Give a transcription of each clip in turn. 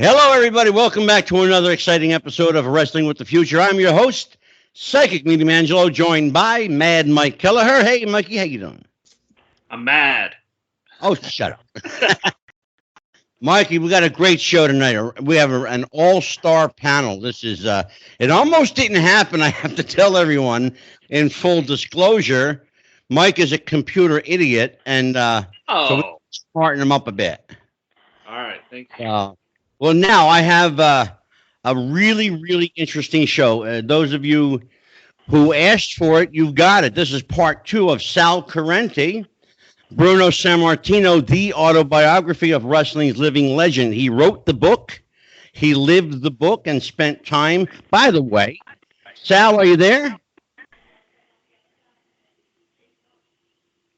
Hello, everybody. Welcome back to another exciting episode of Wrestling with the Future. I'm your host, Psychic Medium Angelo, joined by Mad Mike Kelleher. Hey, Mikey, how you doing? I'm mad. Oh, shut up. Mikey, we got a great show tonight. We have an all-star panel. This is, it almost didn't happen, I have to tell everyone, in full disclosure. Mike is a computer idiot, and so we're smarten him up a bit. All right, thank you. Well, now I have a really, really interesting show. Those of you who asked for it, you've got it. This is part 2 of Sal Corrente, Bruno Sammartino, the autobiography of wrestling's living legend. He wrote the book, he lived the book, and spent time. By the way, Sal, are you there?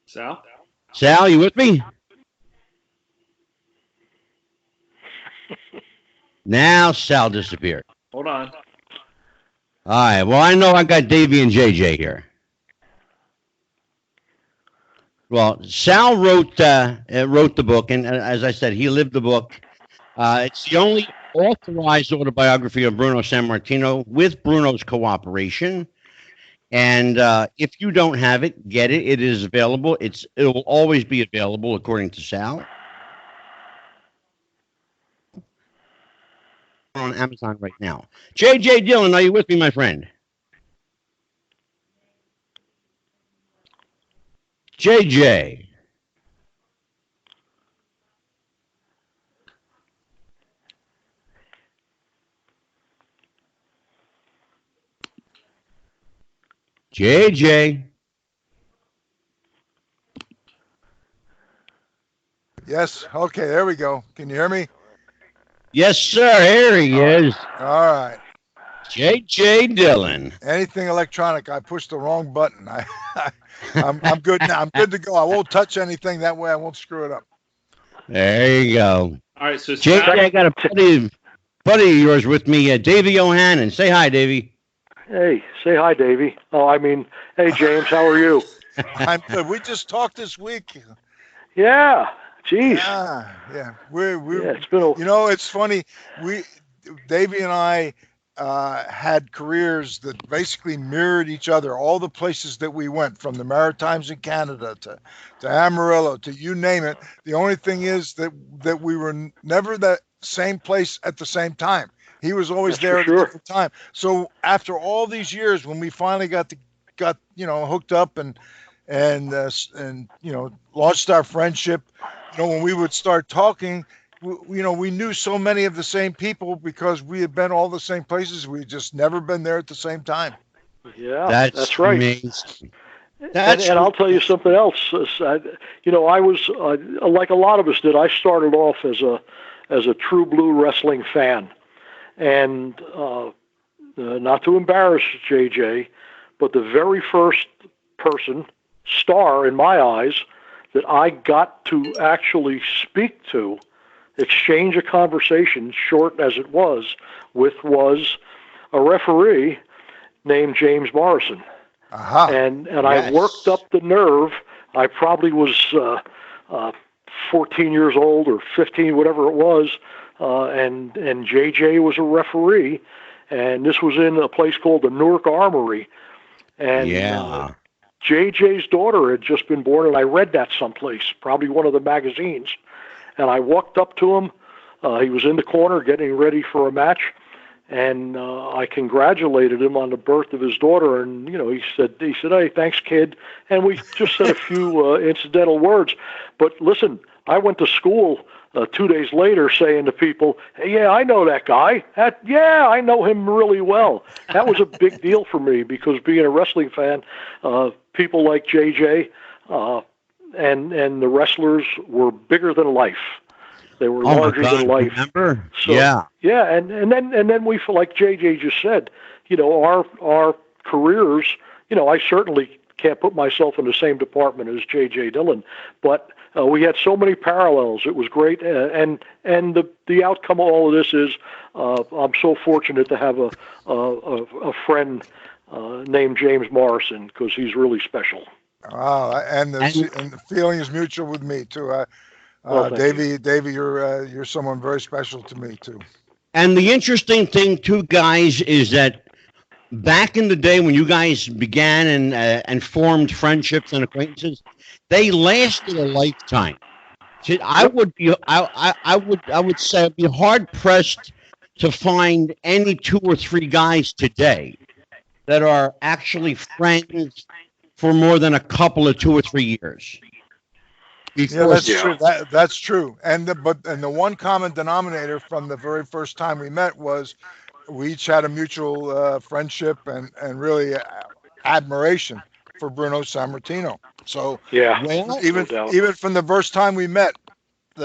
Sal? Sal, you with me? Now Sal disappeared. Hold on. All right. Well, I know I got Davey and JJ here. Well, Sal wrote the book, and as I said, he lived the book. It's the only authorized autobiography of Bruno Sammartino with Bruno's cooperation. And if you don't have it, get it. It is available. It will always be available, according to Sal. On Amazon right now. JJ Dillon, are you with me, my friend? JJ. JJ. Yes. Okay, there we go. Can you hear me? Yes, sir. Here he is. All right. JJ Dillon. Anything electronic, I pushed the wrong button. I'm good now. I'm good to go. I won't touch anything. That way I won't screw it up. There you go. All right, so JJ, I got a buddy of yours with me, Davey O'Hannon. Say hi, Davey. Hey, say hi, Davey. Hey, James, how are you? I'm good. We just talked this week. Yeah. Jeez. Yeah. It's been it's funny. Davey and I had careers that basically mirrored each other. All the places that we went, from the Maritimes in Canada to Amarillo to you name it. The only thing is that we were never the same place at the same time. He was always there at a different time. So after all these years, when we finally got hooked up and launched our friendship, when we would start talking, we knew so many of the same people because we had been all the same places. We had just never been there at the same time. Yeah, that's right. Amazing. And I'll tell you something else. I was like a lot of us did. I started off as a true blue wrestling fan, and not to embarrass JJ, but the very first star in my eyes that I got to actually speak to, exchange a conversation, short as it was a referee named James Morrison. And yes. I worked up the nerve. I probably was 14 years old or 15, whatever it was, and JJ was a referee, and this was in a place called the Newark Armory. And JJ's daughter had just been born, and I read that someplace, probably one of the magazines. And I walked up to him. He was in the corner getting ready for a match, and I congratulated him on the birth of his daughter. And he said, "Hey, thanks, kid." And we just said a few incidental words. But listen, I went to school 2 days later saying to people, "Hey, yeah, I know that guy. I know him really well." That was a big deal for me because being a wrestling fan, people like JJ and the wrestlers were bigger than life. They were larger than life. Remember? So, and then we, like JJ just said, our careers. I certainly can't put myself in the same department as JJ Dillon, but we had so many parallels. It was great, and the outcome of all of this is I'm so fortunate to have a friend named James Morrison, because he's really special. And the feeling is mutual with me too. Well, thank you. Davey, you're someone very special to me too. And the interesting thing, too, guys, is that back in the day when you guys began and formed friendships and acquaintances, they lasted a lifetime. See, Yep. I would say I'd be hard pressed to find any two or three guys today that are actually friends for more than a couple of 2 or 3 years. Yeah, Before, that's true. That's true. And the one common denominator from the very first time we met was we each had a mutual friendship and really admiration for Bruno Sammartino. So Yeah, well, no doubt. even from the first time we met, we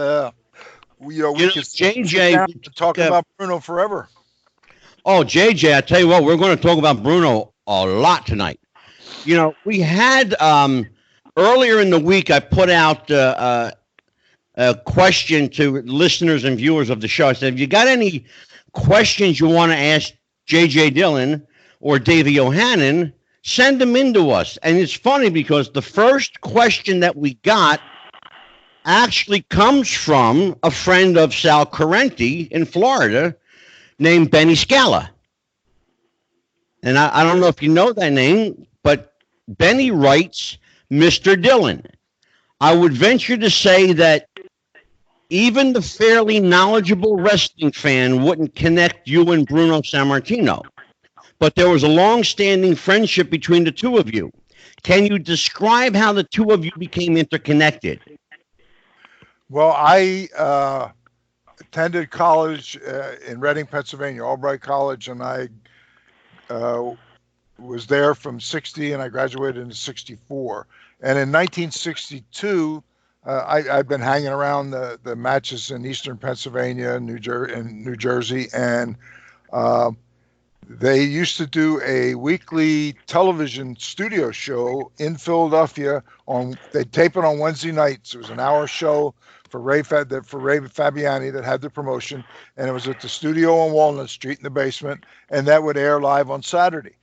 could sit JJ, down and talk about Bruno forever. oh, JJ, I tell you what, we're going to talk about Bruno a lot tonight. We had earlier in the week, I put out a question to listeners and viewers of the show. I said, if you got any questions you want to ask J.J. Dillon or Davey O'Hannon, send them in to us. And it's funny because the first question that we got actually comes from a friend of Sal Correnti in Florida named Benny Scala. And I don't know if you know that name, but Benny writes, Mr. Dillon. I would venture to say that even the fairly knowledgeable wrestling fan wouldn't connect you and Bruno Sammartino. But there was a long-standing friendship between the two of you. Can you describe how the two of you became interconnected? Well, I attended college in Reading, Pennsylvania, Albright College, and I was there from 60 and I graduated in 64. And in 1962, I'd been hanging around the matches in Eastern Pennsylvania, New Jersey, and they used to do a weekly television studio show in Philadelphia. They'd tape it on Wednesday nights. It was an hour show for Ray Fabiani that had the promotion, and it was at the studio on Walnut Street in the basement, and that would air live on Saturday.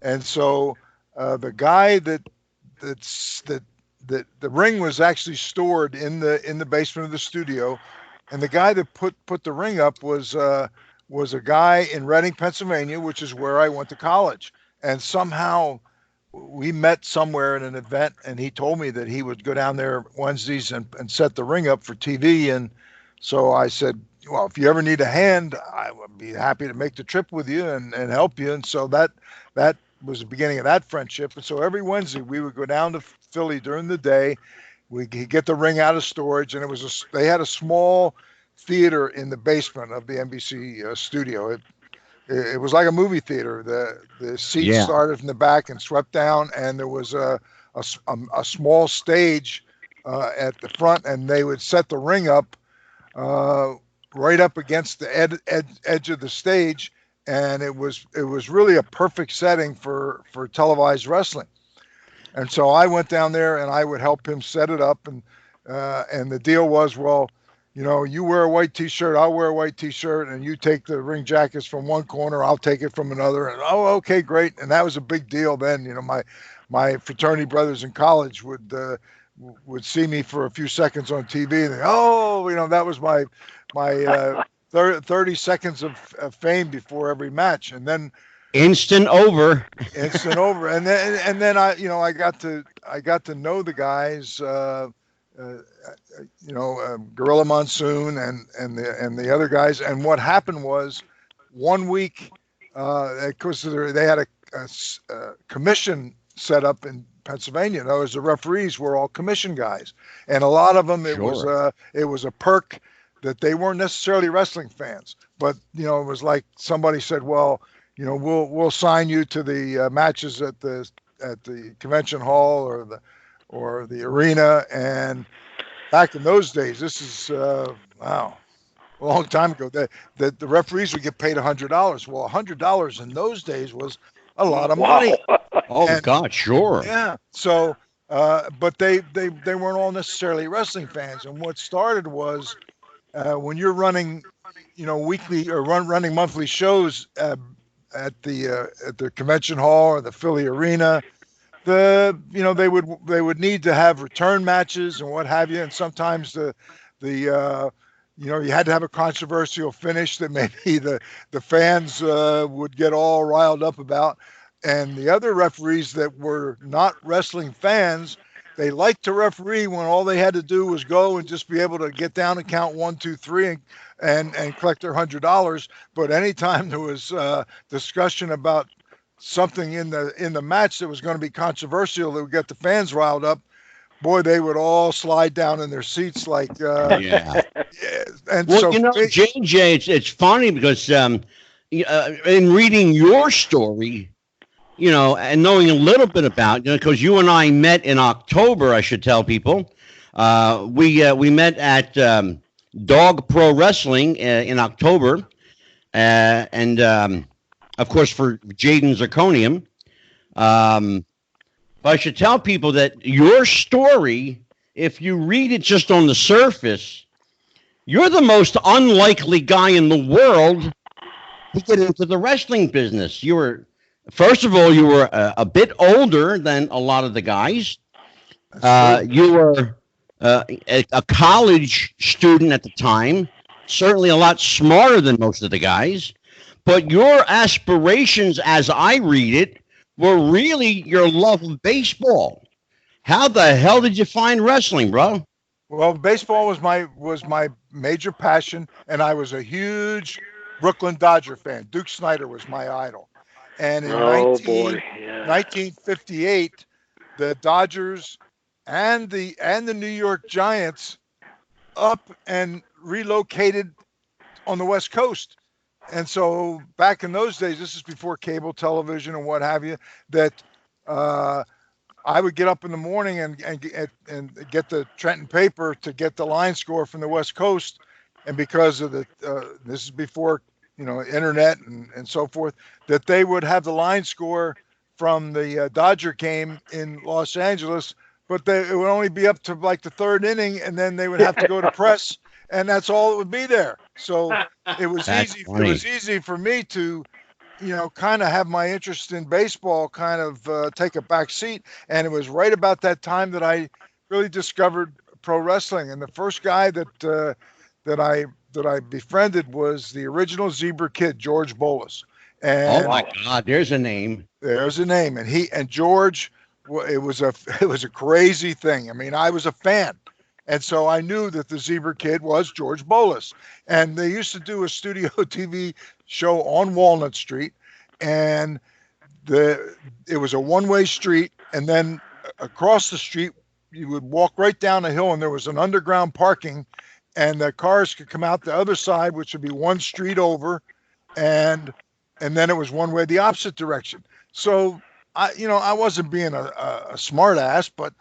And so the guy that the ring was actually stored in the basement of the studio, and the guy that put the ring up was a guy in Reading, Pennsylvania, which is where I went to college. And somehow we met somewhere at an event, and he told me that he would go down there Wednesdays and set the ring up for TV. And so I said, well, if you ever need a hand, I would be happy to make the trip with you and help you. And so that was the beginning of that friendship. And so every Wednesday we would go down to Philly during the day. We'd get the ring out of storage, and they had a small theater in the basement of the NBC studio. It was like a movie theater. The seats started from the back and swept down, and there was a small stage at the front, and they would set the ring up right up against the edge of the stage, and it was really a perfect setting for televised wrestling. And so I went down there and I would help him set it up, and the deal was, well, you wear a white T-shirt, I'll wear a white T-shirt, and you take the ring jackets from one corner, I'll take it from another. And okay, great. And that was a big deal then. My fraternity brothers in college would see me for a few seconds on TV, and that was my 30 seconds of fame before every match, and then instant over. And then I got to know the guys. Gorilla Monsoon and the other guys. And what happened was, one week, because they had a commission set up in Pennsylvania. In other words, the referees were all commission guys, and a lot of them it was a perk that they weren't necessarily wrestling fans, but it was like somebody said, well, we'll sign you to the matches at the convention hall or the arena. And back in those days, this is a long time ago, the referees would get paid $100. Well, $100 in those days was a lot of money. God, sure. Yeah. So, but they weren't all necessarily wrestling fans. And what started was when you're running, weekly or running monthly shows at the convention hall or the Philly arena, they would need to have return matches and what have you, and sometimes the You had to have a controversial finish that maybe the fans would get all riled up about. And the other referees that were not wrestling fans, they liked to referee when all they had to do was go and just be able to get down and count 1, 2, 3 and collect their $100. But anytime there was discussion about something in the match that was going to be controversial that would get the fans riled up, boy, they would all slide down in their seats like Yeah. And Well, so JJ, it's funny because in reading your story, and knowing a little bit about, because you and I met in October, I should tell people. We met at Dog Pro Wrestling in October, and of course for Jaden Zirconium. But I should tell people that your story, if you read it just on the surface, you're the most unlikely guy in the world to get into the wrestling business. First of all, you were a bit older than a lot of the guys. You were a college student at the time, certainly a lot smarter than most of the guys. But your aspirations, as I read it, were really your love of baseball. How the hell did you find wrestling, bro? Well, baseball was my major passion, and I was a huge Brooklyn Dodger fan. Duke Snider was my idol. And in 1958, the Dodgers and the New York Giants up and relocated on the West Coast. And so back in those days, this is before cable television and what have you, that I would get up in the morning and get the Trenton paper to get the line score from the West Coast. And because of this is before, internet and so forth, that they would have the line score from the Dodger game in Los Angeles, but it would only be up to like the third inning, and then they would have to go to press, and that's all it would be there. So it was easy. Funny. It was easy for me to, kind of have my interest in baseball kind of take a back seat. And it was right about that time that I really discovered pro wrestling. And the first guy that I befriended was the original Zebra Kid, George Bolus. And oh my God, there's a name. There's a name. And George, it was a crazy thing. I mean, I was a fan. And so I knew that the Zebra Kid was George Bolus. And they used to do a studio TV show on Walnut Street. And it was a one-way street. And then across the street, you would walk right down a hill, and there was an underground parking. And the cars could come out the other side, which would be one street over. And then it was one way the opposite direction. So, I wasn't being a smart ass, but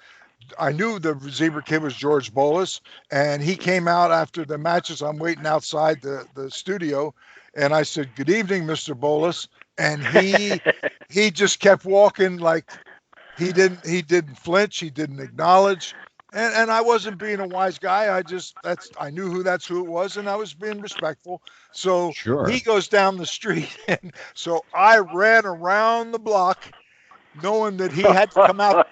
I knew the Zebra Kid was George Bolus, and he came out after the matches. I'm waiting outside the studio, and I said, "Good evening, Mr. Bolus," and he just kept walking like he didn't flinch, he didn't acknowledge, and I wasn't being a wise guy. I knew that's who it was, and I was being respectful. So He goes down the street, and so I ran around the block, knowing that he had to come out.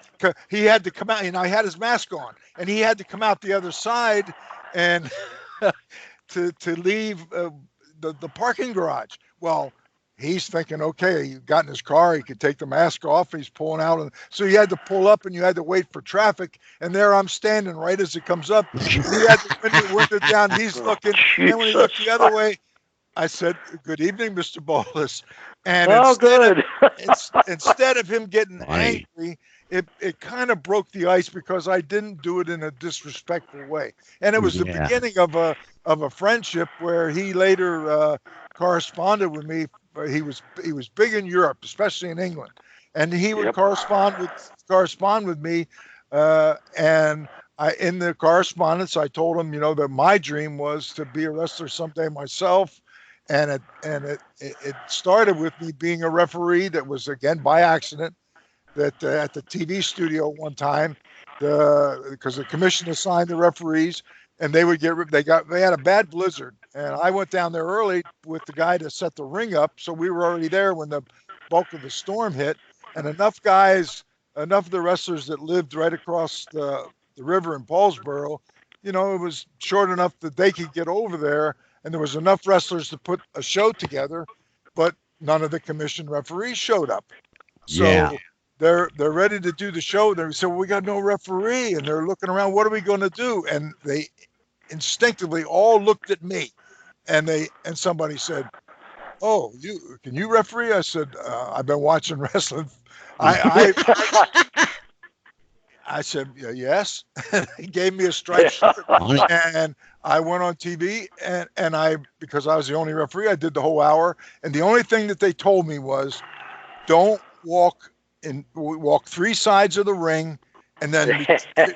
He had to come out, and I had his mask on, and he had to come out the other side, and to leave the parking garage. Well, he's thinking, okay, he got in his car, he could take the mask off. He's pulling out, and so you had to pull up, and you had to wait for traffic. And there I'm standing right as it comes up. He had the window down. He's looking, and when he looked the other way, I said, "Good evening, Mr. Bolus." And instead of him getting angry, it kind of broke the ice because I didn't do it in a disrespectful way. And it was the beginning of a friendship where he later corresponded with me. He was big in Europe, especially in England, and he would correspond with me. And in the correspondence, I told him, that my dream was to be a wrestler someday myself. And it started with me being a referee. That was, again, by accident, that at the TV studio one time, because the commission assigned the referees, and they had a bad blizzard, and I went down there early with the guy to set the ring up, so we were already there when the bulk of the storm hit, and enough of the wrestlers that lived right across the river in Paulsboro it was short enough that they could get over there, and there was enough wrestlers to put a show together, but none of the commissioned referees showed up. Yeah. So they're ready to do the show. They said, well, we got no referee, and they're looking around. What are we going to do? And they instinctively all looked at me, and somebody said, "Oh, can you referee?" I said, "I've been watching wrestling." I said, "Yes." He gave me a striped shirt, and I went on TV, and because I was the only referee, I did the whole hour. And the only thing that they told me was, don't walk 3 sides of the ring, and then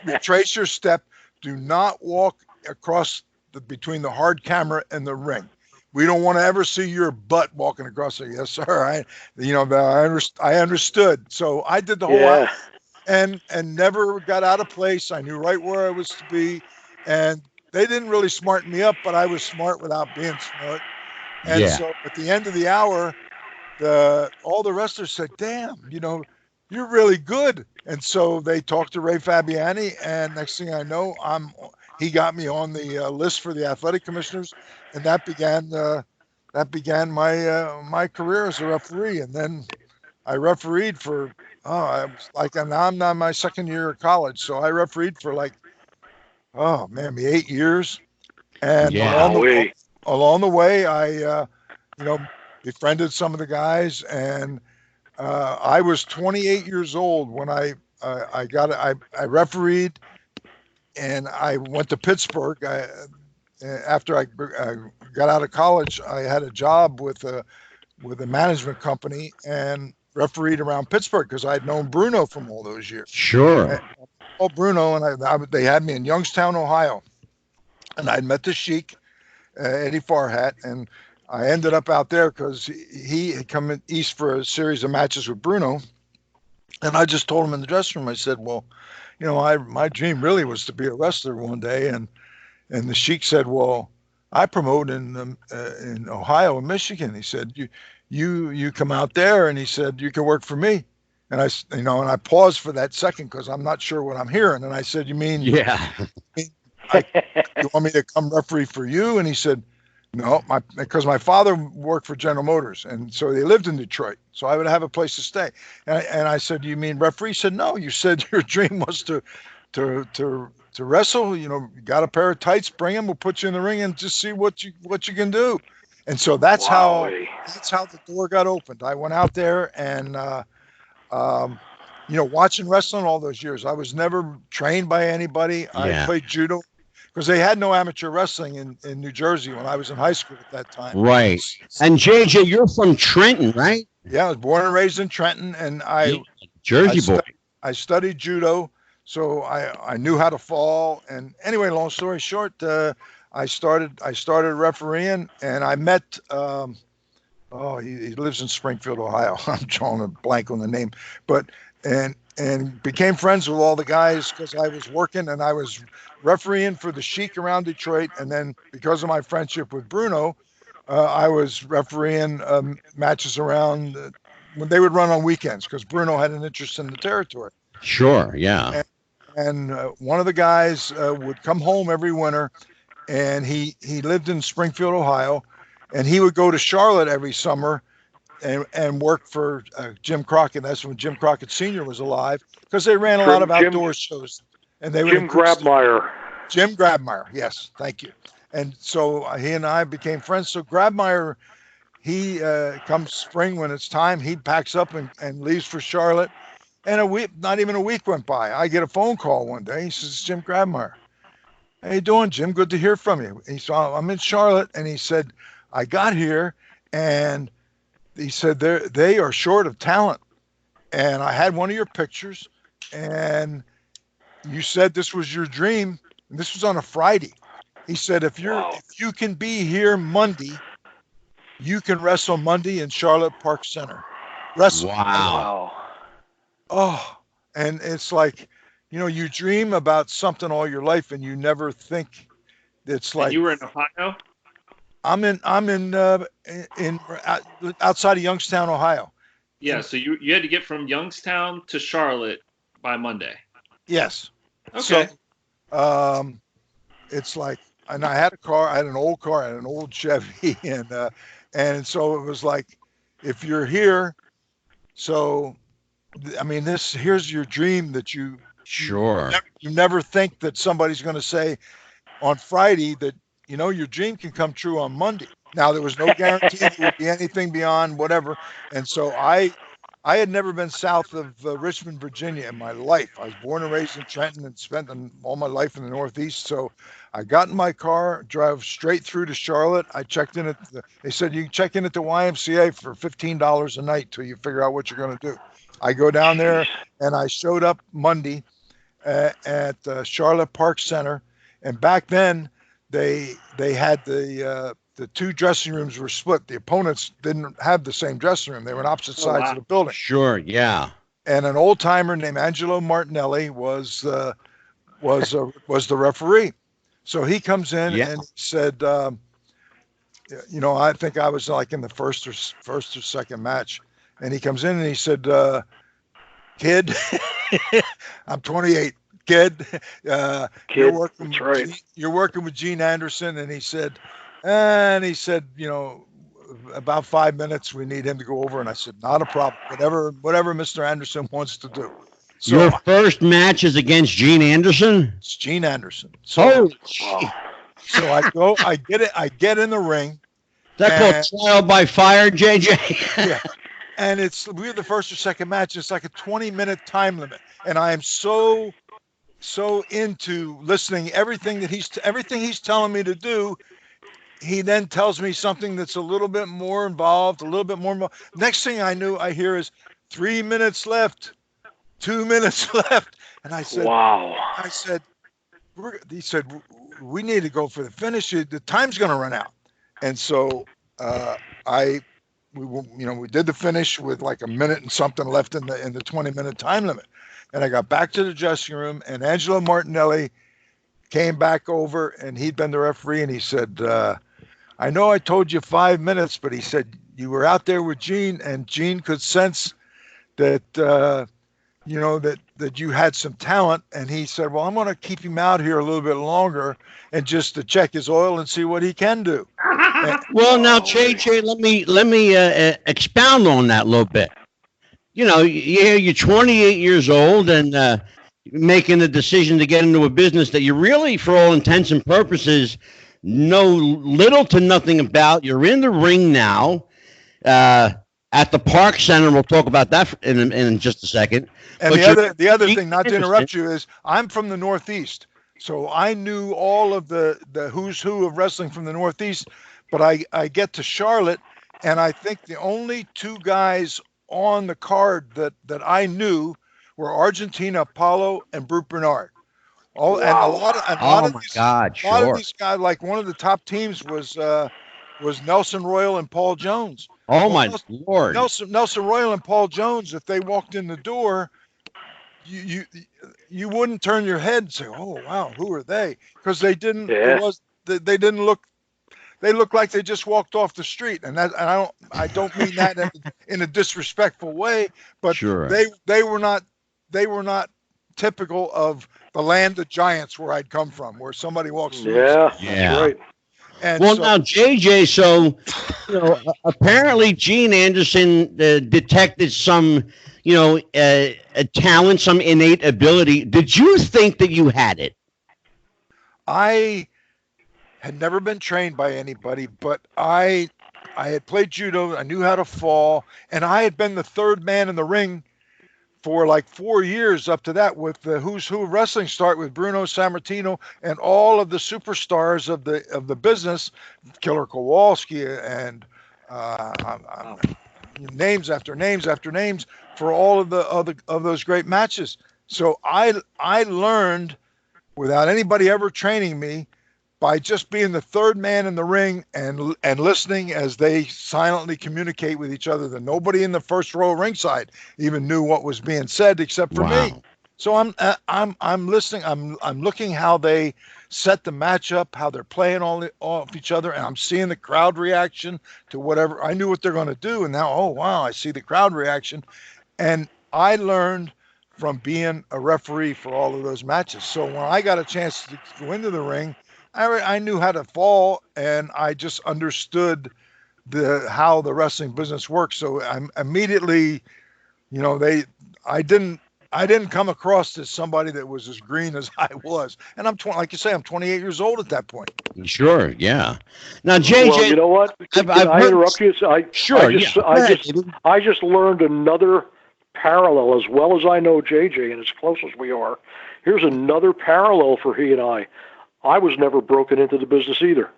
retrace your step. Do not walk across between the hard camera and the ring. We don't want to ever see your butt walking across it. Yes, sir. I understood. So I did the whole hour, and never got out of place. I knew right where I was to be, and they didn't really smarten me up, but I was smart without being smart. And so at the end of the hour, all the wrestlers said, "Damn, you're really good." And so they talked to Ray Fabiani, and next thing I know, he got me on the list for the athletic commissioners, and that began my career as a referee. And then I refereed for I'm not my second year of college, so I refereed for maybe 8 years. And along the way, I befriended some of the guys, and I was 28 years old when I refereed, and I went to Pittsburgh. After I got out of college, I had a job with a management company and refereed around Pittsburgh because I'd known Bruno from all those years. Sure. Bruno, and they had me in Youngstown, Ohio, and I'd met the Sheik, Eddie Farhat, and I ended up out there because he had come east for a series of matches with Bruno. And I just told him in the dressing room, I said, well, my dream really was to be a wrestler one day. And the Sheik said, well, I promote in Ohio and Michigan. He said, you come out there, and he said, you can work for me. And I paused for that second because I'm not sure what I'm hearing. And I said, you mean, you want me to come referee for you? And he said, no, because my father worked for General Motors, and so they lived in Detroit, so I would have a place to stay. And I said, you mean referee? He said, no, you said your dream was to wrestle. You got a pair of tights, bring them, we'll put you in the ring and just see what you can do. And so that's how the door got opened. I went out there and watching wrestling all those years. I was never trained by anybody. I played judo, because they had no amateur wrestling in New Jersey when I was in high school at that time. Right. And JJ, you're from Trenton, right? Yeah, I was born and raised in Trenton, and Jersey boy. I studied judo, so I knew how to fall. And anyway, long story short, I started refereeing, and I met he lives in Springfield, Ohio. I'm drawing a blank on the name, but and became friends with all the guys because I was working and I was refereeing for the Sheik around Detroit. And then because of my friendship with Bruno, I was refereeing matches around when they would run on weekends because Bruno had an interest in the territory. Sure, yeah. And one of the guys would come home every winter, and he lived in Springfield, Ohio, and he would go to Charlotte every summer and work for Jim Crockett. That's when Jim Crockett Sr. was alive, because they ran a lot of outdoor shows. And they Jim Grabmeyer. Jim Grabmeyer, yes, thank you. And so he and I became friends. So Grabmeyer, he comes spring when it's time, he packs up and leaves for Charlotte. And not even a week went by. I get a phone call one day. He says, Jim Grabmeyer. How you doing, Jim? Good to hear from you. He said, I'm in Charlotte. And he said, I got here, and he said, they are short of talent. And I had one of your pictures, and you said this was your dream. And this was on a Friday. He said, if you can be here Monday, you can wrestle Monday in Charlotte Park Center. Wrestle. Wow. Oh, and it's like, you dream about something all your life, and you never think it's like. And you were in Ohio? I'm in outside of Youngstown, Ohio. Yeah, so you had to get from Youngstown to Charlotte by Monday. Yes. Okay. So, it's like, and I had a car, I had an old car, I had an old Chevy, and so it was like, if you're here, so I mean, here's your dream that Sure. you never think that somebody's going to say on Friday that, your dream can come true on Monday. Now, there was no guarantee it would be anything beyond whatever. And so I had never been south of Richmond, Virginia in my life. I was born and raised in Trenton and spent all my life in the Northeast. So I got in my car, drove straight through to Charlotte. I checked in they said you can check in at the YMCA for $15 a night till you figure out what you're going to do. I go down there, and I showed up Monday at Charlotte Park Center. And back then, they had the two dressing rooms were split. The opponents didn't have the same dressing room. They were on opposite sides of the building. Sure, yeah. And an old timer named Angelo Martinelli was the referee. So he comes in and he said, I think I was like in the first or second match, and he comes in and he said, "Kid, I'm 28. Kid, you're working with Gene Anderson," and he said, about 5 minutes, we need him to go over. And I said, not a problem. Whatever Mr. Anderson wants to do. So your first match is against Gene Anderson? It's Gene Anderson. So I get in the ring. Is that called trial by fire, JJ? Yeah. And we're the first or second match. It's like a 20-minute time limit. And I am so into listening everything he's telling me to do. He then tells me something that's a little bit more involved, Next thing I hear is 3 minutes left, 2 minutes left. And I said, wow. He said, we need to go for the finish. The time's going to run out. And so we did the finish with like a minute and something left in the 20-minute time limit. And I got back to the dressing room, and Angelo Martinelli came back over, and he'd been the referee, and he said, I know I told you 5 minutes, but he said you were out there with Gene, and Gene could sense that, that you had some talent. And he said, well, I'm going to keep him out here a little bit longer and just to check his oil and see what he can do. Well, now, JJ, let me expound on that a little bit. You're 28 years old and making the decision to get into a business that you really, for all intents and purposes, know little to nothing about. You're in the ring now at the Park Center. We'll talk about that in just a second. And the other thing, not to interrupt you, is I'm from the Northeast. So I knew all of the who's who of wrestling from the Northeast. But I get to Charlotte, and I think the only two guys on the card that I knew were Argentina Apollo and Brute Bernard. And a lot of these guys, like one of the top teams was Nelson Royal and Paul Jones. Oh my Lord! Nelson Royal and Paul Jones, if they walked in the door, you wouldn't turn your head and say, "Oh wow, who are they?" Because they didn't. Yeah. They didn't look. They looked like they just walked off the street, and I don't mean that in a disrespectful way, but sure. they were not typical of the land of giants where I'd come from, where somebody walks through. Yeah, that's right. And now, JJ, so apparently Gene Anderson detected some a talent, some innate ability. Did you think that you had it? I had never been trained by anybody, but I had played judo. I knew how to fall, and I had been the third man in the ring for like 4 years up to that, with the who's who of wrestling, start with Bruno Sammartino and all of the superstars of the business, Killer Kowalski and names after names after names for all of those great matches. So I learned without anybody ever training me, by just being the third man in the ring and listening as they silently communicate with each other. That nobody in the first row ringside even knew what was being said except for me. So I'm listening. I'm looking how they set the match up, how they're playing off each other, and I'm seeing the crowd reaction to whatever. I knew what they're going to do, and now, oh wow, I see the crowd reaction, and I learned from being a referee for all of those matches. So when I got a chance to go into the ring I knew how to fall, and I just understood how the wrestling business works. So I'm immediately, I didn't come across as somebody that was as green as I was. And I'm 20, like you say, I'm 28 years old at that point. Sure, yeah. Now, Well, JJ, you know what? Can I've I heard. interrupt you? Sure, yeah. Go ahead, David. I just learned another parallel. As well as I know JJ, and as close as we are, here's another parallel for he and I. I was never broken into the business either.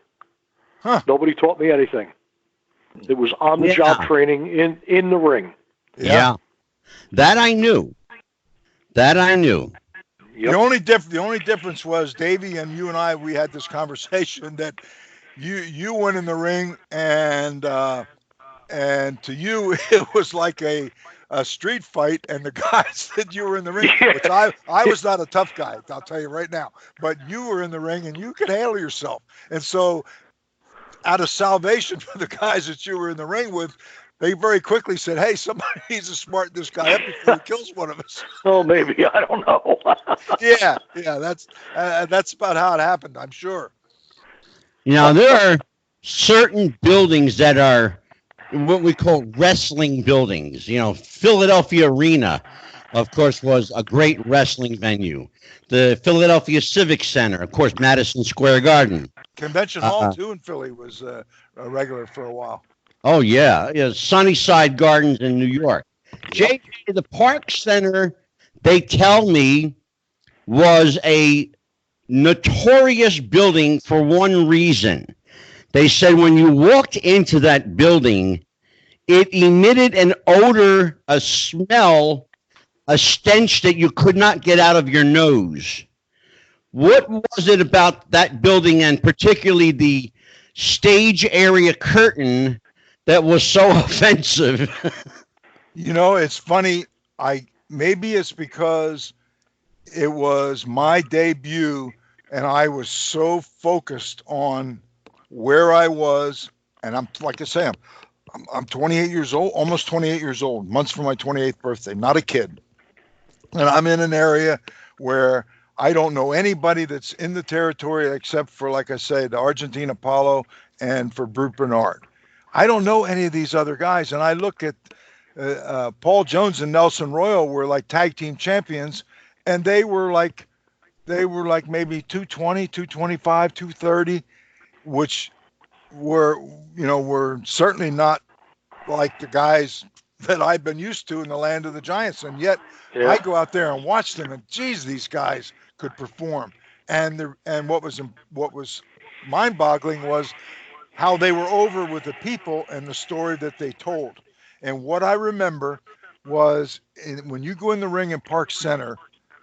Huh. Nobody taught me anything. It was on the job training in the ring. Yeah. That I knew. That I knew. Yep. The only difference was Davey and you and I. We had this conversation that you went in the ring, and to you it was like a street fight, and the guys that you were in the ring, which I was not a tough guy, I'll tell you right now, but you were in the ring and you could handle yourself, and so out of salvation for the guys that you were in the ring with, they very quickly said, "Hey, somebody needs to smarten this guy up before he kills one of us." Oh, maybe, I don't know. yeah, that's about how it happened, I'm sure. There are certain buildings that are what we call wrestling buildings. Philadelphia Arena, of course, was a great wrestling venue. The Philadelphia Civic Center, of course, Madison Square Garden. Convention Hall, too, in Philly was a regular for a while. Oh, yeah. Sunnyside Gardens in New York. Yep. JJ, the Park Center, they tell me, was a notorious building for one reason. They said when you walked into that building, it emitted an odor, a smell, a stench that you could not get out of your nose. What was it about that building, and particularly the stage area curtain, that was so offensive? It's funny. Maybe it's because it was my debut, and I was so focused on where I was, and I'm like I say, I'm 28 years old, almost 28 years old, months from my 28th birthday, not a kid, and I'm in an area where I don't know anybody that's in the territory except for, like I say, the Argentine Apollo and for Brute Bernard. I don't know any of these other guys, and I look at Paul Jones and Nelson Royal were like tag team champions, and they were like maybe 220, 225, 230, which were certainly not like the guys that I've been used to in the land of the giants, and yet I go out there and watch them, and geez, these guys could perform. And what was mind-boggling was how they were over with the people and the story that they told. And what I remember was when you go in the ring in Park Center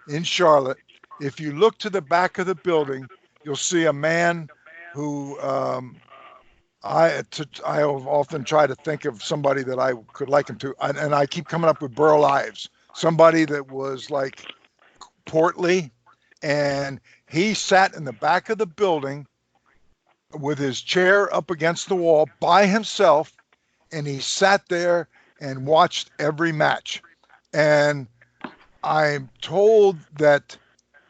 in Charlotte, if you look to the back of the building, you'll see a man who I often try to think of somebody that I could liken to, and I keep coming up with Burl Ives, somebody that was like portly, and he sat in the back of the building with his chair up against the wall by himself, and he sat there and watched every match. And I'm told that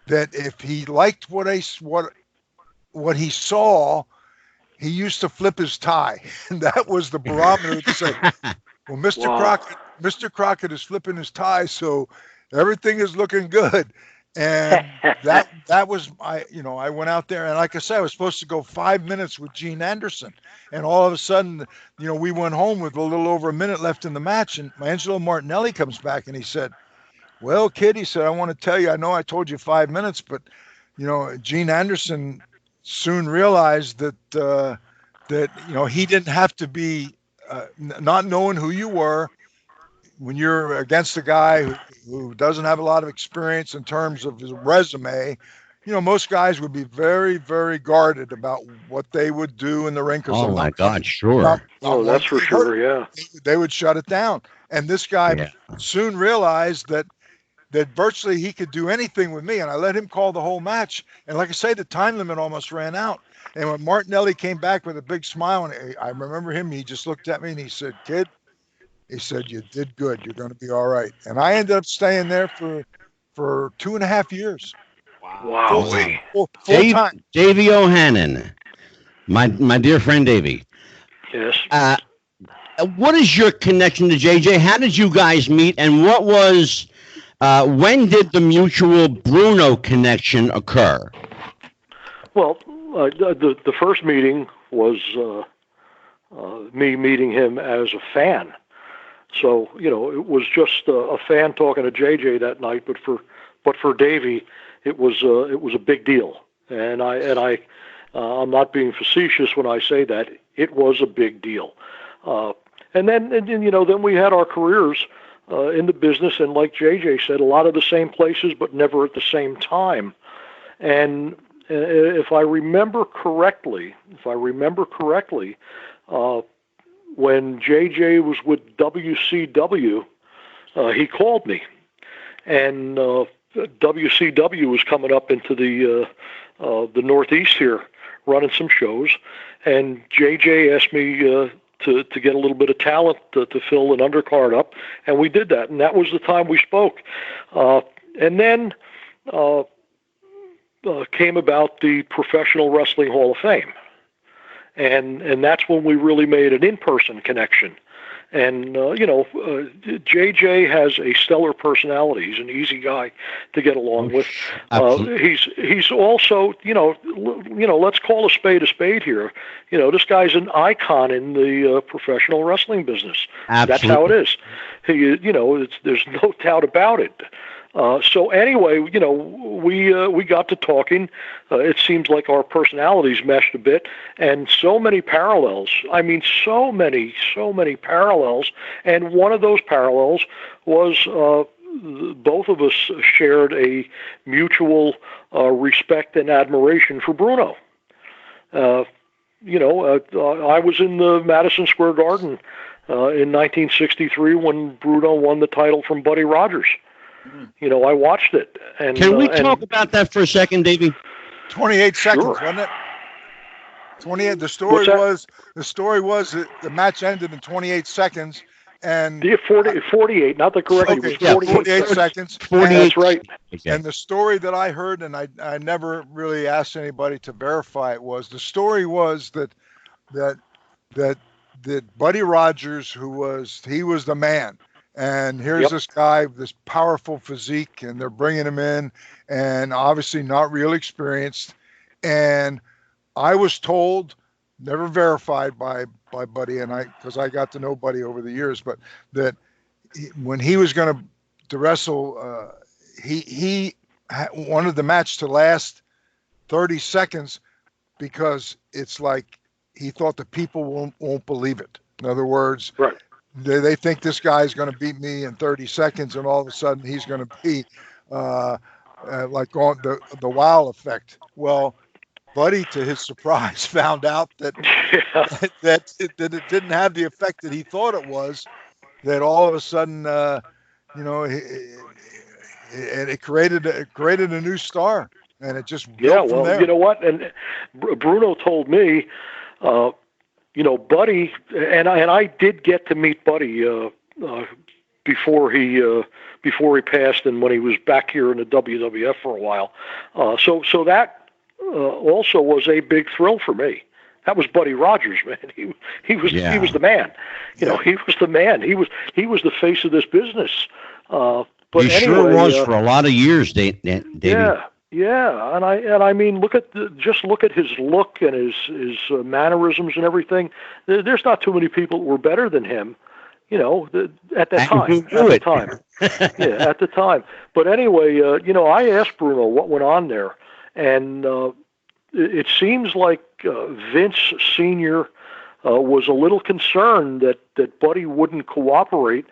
if he liked what he saw, he used to flip his tie, and that was the barometer to say, well, Mr. Crockett is flipping his tie, so everything is looking good. And that was I went out there, and like I said, I was supposed to go 5 minutes with Gene Anderson, and all of a sudden, we went home with a little over a minute left in the match, and Angelo Martinelli comes back and he said, well, kid, he said, I want to tell you, I know I told you 5 minutes, but Gene Anderson soon realized that he didn't have to be not knowing who you were when you're against a guy who doesn't have a lot of experience in terms of his resume. Most guys would be very, very guarded about what they would do in the ring. Oh my God, sure. That's for sure. Yeah, they would shut it down. And this guy soon realized that virtually he could do anything with me, and I let him call the whole match. And like I say, the time limit almost ran out. And when Martinelli came back with a big smile, and I remember him, he just looked at me and he said, kid, he said, you did good. You're going to be all right. And I ended up staying there for 2.5 years. Wow. Full time. Davey O'Hannon, my dear friend Davey. Yes. What is your connection to JJ? How did you guys meet, and what was when did the mutual Bruno connection occur? Well, the first meeting was me meeting him as a fan. So it was just a fan talking to JJ that night. But for Davey, it was a big deal. And I'm not being facetious when I say that. It was a big deal. And then we had our careers in the business, and like JJ said, a lot of the same places, but never at the same time. And if I remember correctly, when JJ was with WCW, he called me, and WCW was coming up into the Northeast here, running some shows, and JJ asked me to get a little bit of talent to fill an undercard up, and we did that, and that was the time we spoke. And then came about the Professional Wrestling Hall of Fame, and that's when we really made an in-person connection. And JJ has a stellar personality. He's an easy guy to get along with. He's also let's call a spade here. This guy's an icon in the professional wrestling business. Absolutely. That's how it is. There's no doubt about it. So anyway, we got to talking. It seems like our personalities meshed a bit, and so many parallels. I mean, so many parallels. And one of those parallels was both of us shared a mutual respect and admiration for Bruno. I was in the Madison Square Garden in 1963 when Bruno won the title from Buddy Rogers. I watched it. And can we talk about that for a second, Davey? 28 seconds, Sure. wasn't it? 28. The story was that the match ended in 28 seconds, and 48. Not the correct. Okay, It was 48 seconds. 48. That's right. And the story that I heard, and I never really asked anybody to verify it, was the story was that Buddy Rogers, he was the man. And here's this guy, this powerful physique, and they're bringing him in, and obviously not real experienced. And I was told, never verified by Buddy, and because I got to know Buddy over the years, but that when he was going to wrestle, he wanted the match to last 30 seconds because it's like he thought the people won't believe it. In other words, right. They think this guy's going to beat me in 30 seconds, and all of a sudden he's going to be like on the wow effect. Well, Buddy, to his surprise, found out that it didn't have the effect that he thought it was. That all of a sudden, it created a new star, and it just built from there. You know what? And Bruno told me. Buddy, and I did get to meet Buddy before he passed, and when he was back here in the WWF for a while. So that also was a big thrill for me. That was Buddy Rogers, man. He was the man. He was the man. He was the face of this business. But he sure was for a lot of years, Davey. Yeah, and I mean, look at his look and his mannerisms and everything. There's not too many people that were better than him, at that time. At the time. But anyway, I asked Bruno what went on there, and it seems like Vince Sr. Was a little concerned that Buddy wouldn't cooperate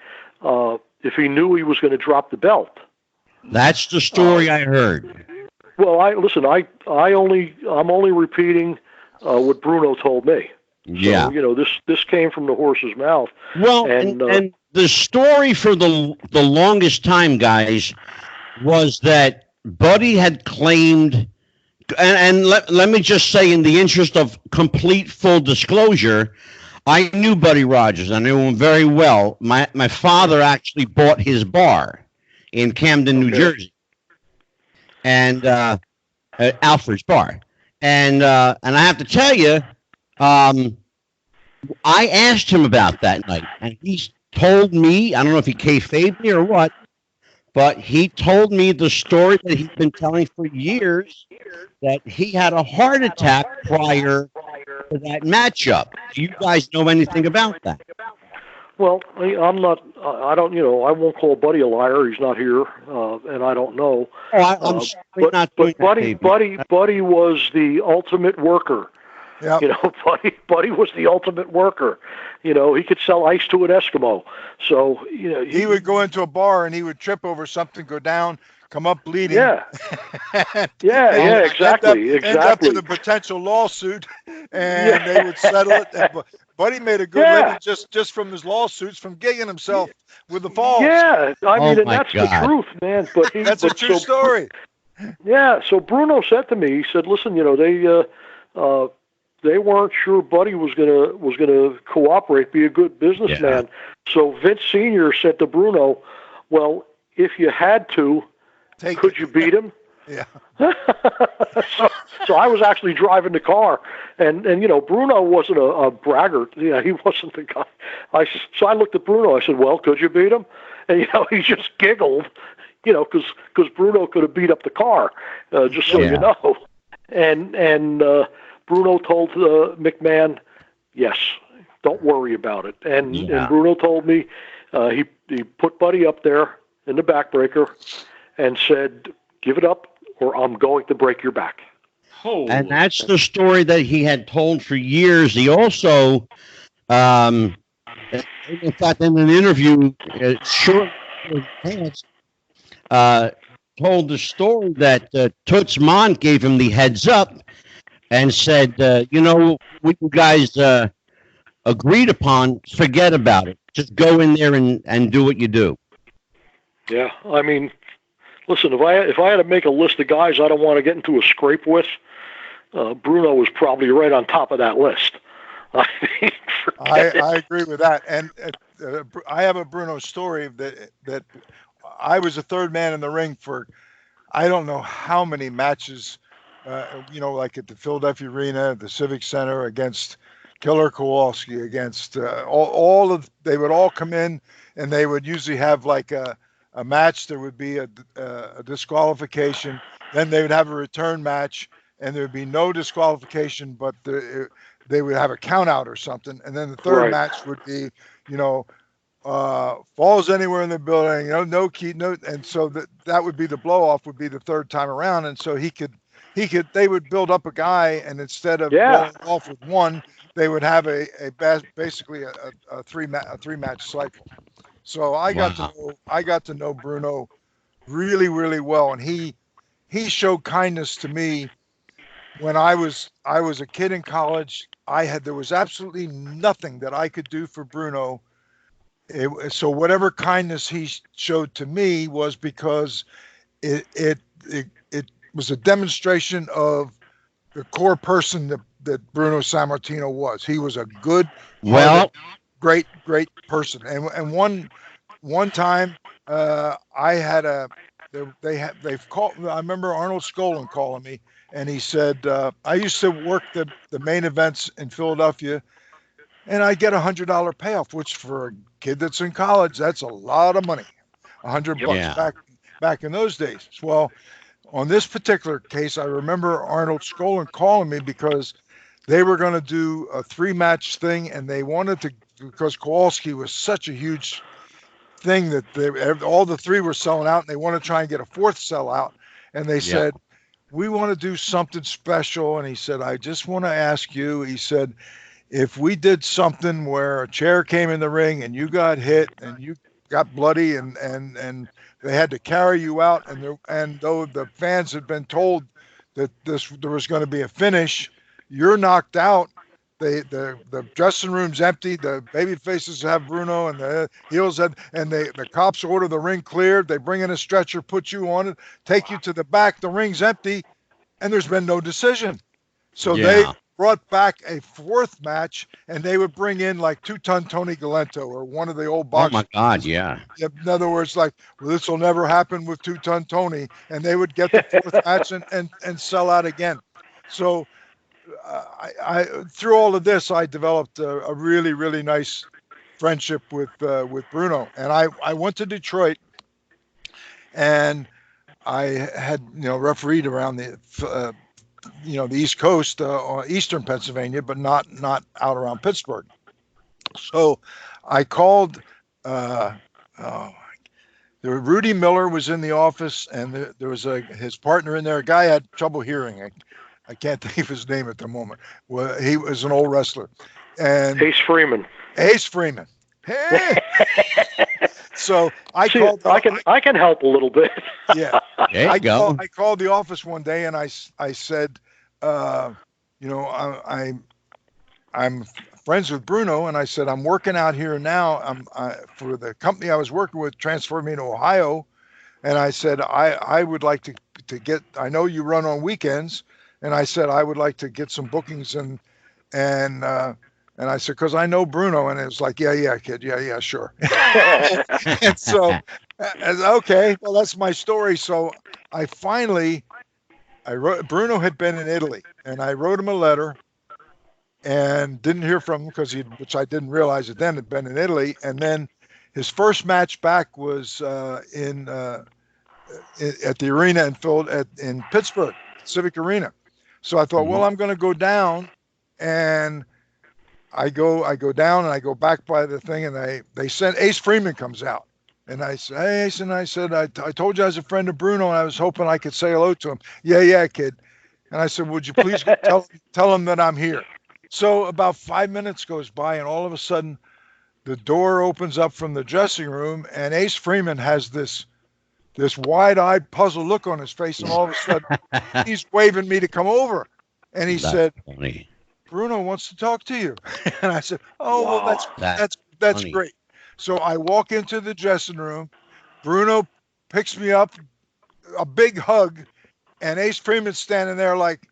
if he knew he was going to drop the belt. That's the story I heard. Well, I'm only repeating what Bruno told me. So, this came from the horse's mouth. Well, and the story for the longest time, guys, was that Buddy had claimed, and let me just say, in the interest of complete full disclosure, I knew Buddy Rogers. I knew him very well. My father actually bought his bar in Camden, New Jersey. and at Alfred's Bar, and I have to tell you, I asked him about that night, and he told me, I don't know if he kayfabed me or what, but he told me the story that he's been telling for years, that he had a heart attack prior to that matchup. Do you guys know anything about that? Well, I'm not. I don't. I won't call Buddy a liar. He's not here, and I don't know. Oh, I'm certainly not doing but that, Buddy was the ultimate worker. Yep. Buddy was the ultimate worker. He could sell ice to an Eskimo. So he would go into a bar and he would trip over something, go down, come up bleeding. Yeah. Exactly. End up with a potential lawsuit, and they would settle it. Buddy made a good living just from his lawsuits, from gigging himself with the falls. Yeah, I mean, and that's God. the truth, man. But that's a true story. Yeah. So Bruno said to me, he said, "Listen, they weren't sure Buddy was gonna cooperate, be a good businessman." Yeah. So Vince Sr. said to Bruno, "Well, if you had to, could you beat him?" Yeah. So I was actually driving the car, and Bruno wasn't a braggart. He wasn't the guy. So I looked at Bruno. I said, "Well, could you beat him?" And he just giggled, because Bruno could have beat up the car, just so you know. And Bruno told McMahon, "Yes, don't worry about it." And Bruno told me he put Buddy up there in the backbreaker and said, "Give it up, or I'm going to break your back." And that's the story that he had told for years. He also, in fact, in an interview, shortly told the story that Toots Mondt gave him the heads up and said, what you guys agreed upon, forget about it. Just go in there and do what you do. Yeah, I mean, listen, if I had to make a list of guys I don't want to get into a scrape with, Bruno was probably right on top of that list. I agree with that, and I have a Bruno story that I was the third man in the ring for I don't know how many matches, like at the Philadelphia Arena, the Civic Center, against Killer Kowalski, against they would all come in, and they would usually have like a match. There would be a disqualification, then they would have a return match, and there would be no disqualification, but they would have a count out or something, and then the third match would be, falls anywhere in the building, no key, no, and so that would be the blow off, would be the third time around, and so they would build up a guy, and instead of blowing off with one, they would have basically a three match cycle. So I got to know Bruno really, really well, and he showed kindness to me when I was a kid in college. There was absolutely nothing that I could do for Bruno. So whatever kindness he showed to me was because it was a demonstration of the core person that Bruno Sammartino was. He was a good, great person. And one time I had they've called. I remember Arnold Skolin calling me, and he said, I used to work the main events in Philadelphia, and I get $100 payoff, which for a kid that's in college, that's a lot of money. $100 back in those days. Well, on this particular case, I remember Arnold Skolin calling me because they were going to do a 3-match thing, and they wanted to, because Kowalski was such a huge thing that all the 3 were selling out, and they want to try and get a 4th sellout. And they said, we want to do something special. And he said, I just want to ask you, he said, if we did something where a chair came in the ring and you got hit and you got bloody and they had to carry you out, and though the fans had been told that there was going to be a finish, you're knocked out. The dressing room's empty. The baby faces have Bruno, and the heels have, and the cops order the ring cleared. They bring in a stretcher, put you on it, take you to the back. The ring's empty, and there's been no decision. So brought back a fourth match, and they would bring in like 2-ton Tony Galento or one of the old Oh boxers. my God, yeah. In other words, like, well, this will never happen with 2-ton Tony, and they would get the fourth match and sell out again. So I through all of this, I developed a really, really nice friendship with Bruno, and I went to Detroit, and I had refereed around the the East Coast, or Eastern Pennsylvania, but not out around Pittsburgh. So I called. Oh, Rudy Miller was in the office, and there was his partner in there. A guy had trouble hearing. I can't think of his name at the moment. Well, he was an old wrestler, and Ace Freeman. Ace Freeman. Hey. So I called. I can help a little bit. Yeah. There you go. I called the office one day, and I said, I'm friends with Bruno, and I said, I'm working out here now. For the company I was working with transferred me to Ohio, and I said I would like to get. I know you run on weekends, and I said I would like to get some bookings and I said, because I know Bruno, and it was like, yeah, kid, yeah, sure. And so, okay, well, that's my story. So I wrote. Bruno had been in Italy, and I wrote him a letter, and didn't hear from him because which I didn't realize it then, had been in Italy. And then his first match back was at the arena in Pittsburgh, Civic Arena. So I thought, well, I'm going to go down, and I go down, and I go back by the thing, and they sent Ace Freeman comes out, and I said, hey, Ace, and I said, I told you I was a friend of Bruno, and I was hoping I could say hello to him. Yeah, kid. And I said, would you please tell him that I'm here? So about 5 minutes goes by, and all of a sudden, the door opens up from the dressing room, and Ace Freeman has this wide-eyed, puzzled look on his face, and all of a sudden, he's waving me to come over, and he said, funny. Bruno wants to talk to you. And I said, oh, wow. Well, that's great. So I walk into the dressing room. Bruno picks me up, a big hug, and Ace Freeman's standing there like,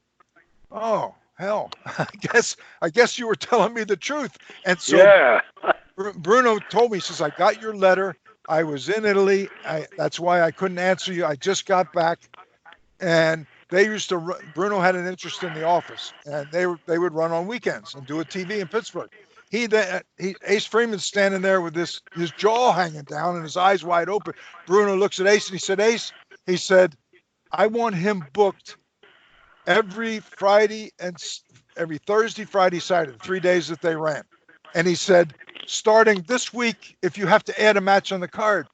oh, hell, I guess you were telling me the truth. And so yeah. Bruno told me, he says, I got your letter. I was in Italy. That's why I couldn't answer you. I just got back. And they used to, Bruno had an interest in the office, and they would run on weekends and do a TV in Pittsburgh. Ace Freeman's standing there with his jaw hanging down and his eyes wide open. Bruno looks at Ace, and he said, Ace, he said, I want him booked every Friday and every Thursday, Friday, Saturday, 3 days that they ran. And he said, starting this week, if you have to add a match on the card.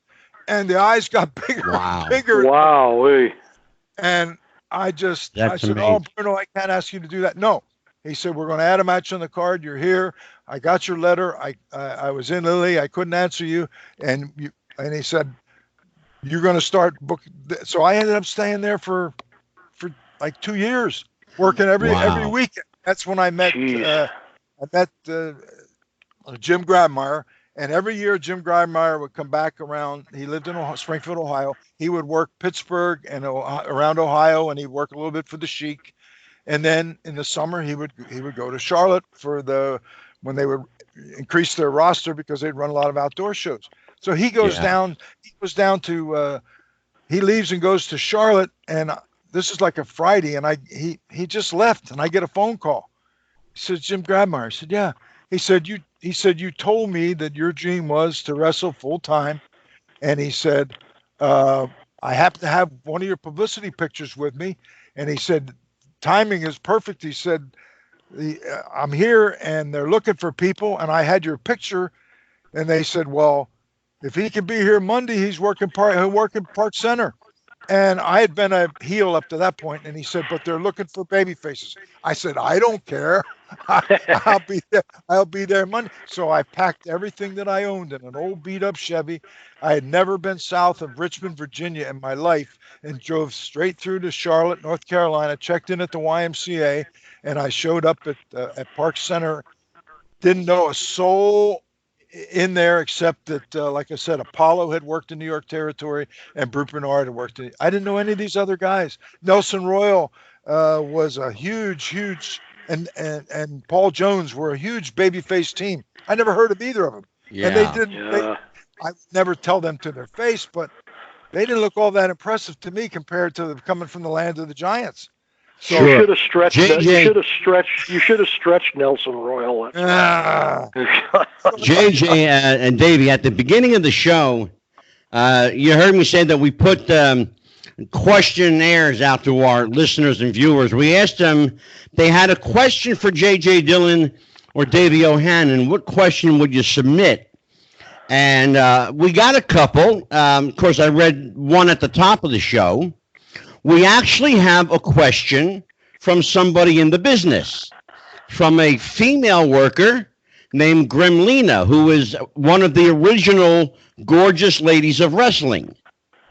And the eyes got bigger and bigger. Wow. And I said, amazing. Oh, Bruno, I can't ask you to do that. No. He said, we're going to add a match on the card. You're here. I got your letter. I was in Italy. I couldn't answer you. And he said, you're going to start booking. So I ended up staying there for like 2 years, working every weekend. That's when I met Jim Grabmeyer. And every year Jim Grabmeyer would come back around. He lived in Springfield, Ohio. He would work Pittsburgh and around Ohio, and he'd work a little bit for the Sheik. And then in the summer, he would go to Charlotte when they would increase their roster because they'd run a lot of outdoor shows. So he goes down. He goes down to. He leaves and goes to Charlotte, and this is like a Friday, and he just left, and I get a phone call. He says, Jim Grabmeyer. I said, yeah. He said, you told me that your dream was to wrestle full time. And he said, I happen to have one of your publicity pictures with me. And he said, timing is perfect. He said, I'm here and they're looking for people. And I had your picture. And they said, well, if he can be here Monday, he'll work in Park Center. And I had been a heel up to that point, and he said, but they're looking for baby faces. I said, I don't care. I'll be there. I'll be there Monday. So I packed everything that I owned in an old beat-up Chevy. I had never been south of Richmond, Virginia in my life, and drove straight through to Charlotte, North Carolina, checked in at the YMCA, and I showed up at Park Center. Didn't know a soul in there except that, like I said, Apollo had worked in New York territory and Brute Bernard had worked I didn't know any of these other guys. Nelson Royal was a huge and Paul Jones were a huge babyface team. I never heard of either of them, and they Yeah. didn't. I would never tell them to their face, but they didn't look all that impressive to me compared to coming from the land of the Giants. So You should have stretched. JJ You should have stretched Nelson Royal. JJ and Davey, at the beginning of the show, you heard me say that we put questionnaires out to our listeners and viewers. We asked them, they had a question for JJ Dillon or Davey O'Hannon. What question would you submit? And we got a couple. Of course, I read one at the top of the show. We actually have a question from somebody in the business, from a female worker named Gremlina, who is one of the original gorgeous ladies of wrestling.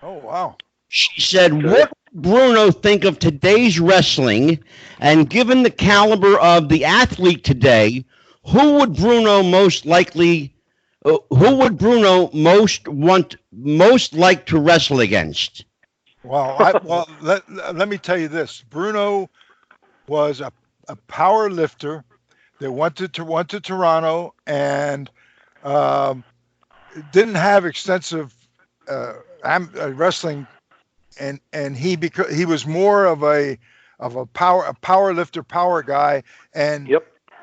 Oh, wow. She said, what would Bruno think of today's wrestling? And given the caliber of the athlete today, who would Bruno most like to wrestle against? Well, let me tell you this. Bruno was a power lifter that went to Toronto and didn't have extensive wrestling, and he was more of a power lifter, power guy, and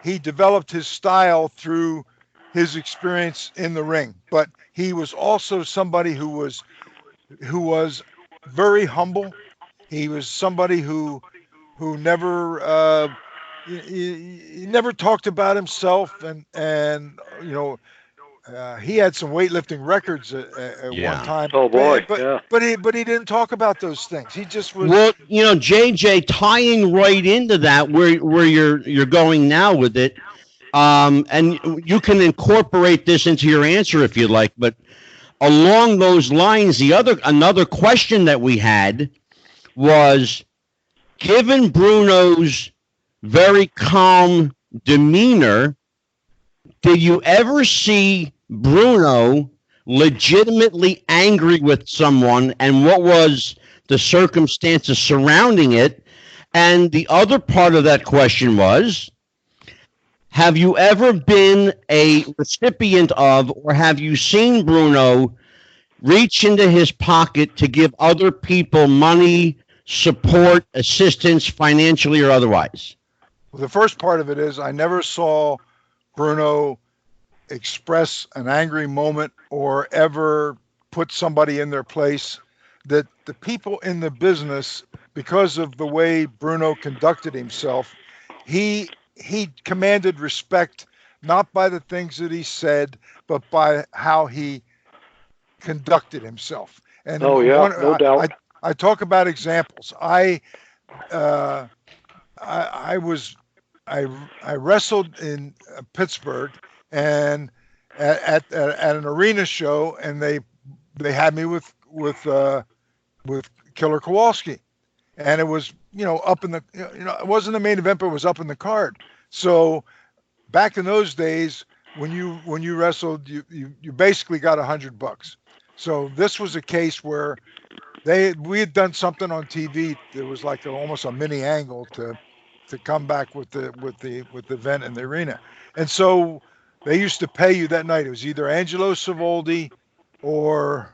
he developed his style through his experience in the ring. But he was also somebody who was very humble. He was somebody who never he never talked about himself, and he had some weightlifting records at one time. Oh boy, but he didn't talk about those things. He just was. Well, JJ, tying right into that, where you're going now with it, and you can incorporate this into your answer if you'd like, but along those lines, another question that we had was, given Bruno's very calm demeanor, did you ever see Bruno legitimately angry with someone, and what was the circumstances surrounding it? And the other part of that question was, have you ever been a recipient of, or have you seen Bruno reach into his pocket to give other people money, support, assistance, financially or otherwise? Well, the first part of it is I never saw Bruno express an angry moment or ever put somebody in their place. That the people in the business, because of the way Bruno conducted himself, he commanded respect, not by the things that he said, but by how he conducted himself. And no doubt. I talk about examples. I wrestled in Pittsburgh and at an arena show, and they had me with Killer Kowalski, and it was up in the it wasn't the main event, but it was up in the card. So back in those days, when you wrestled, you basically got $100. So this was a case where we had done something on TV. There was like almost a mini angle to come back with the event in the arena, and so they used to pay you that night. It was either Angelo Savoldi or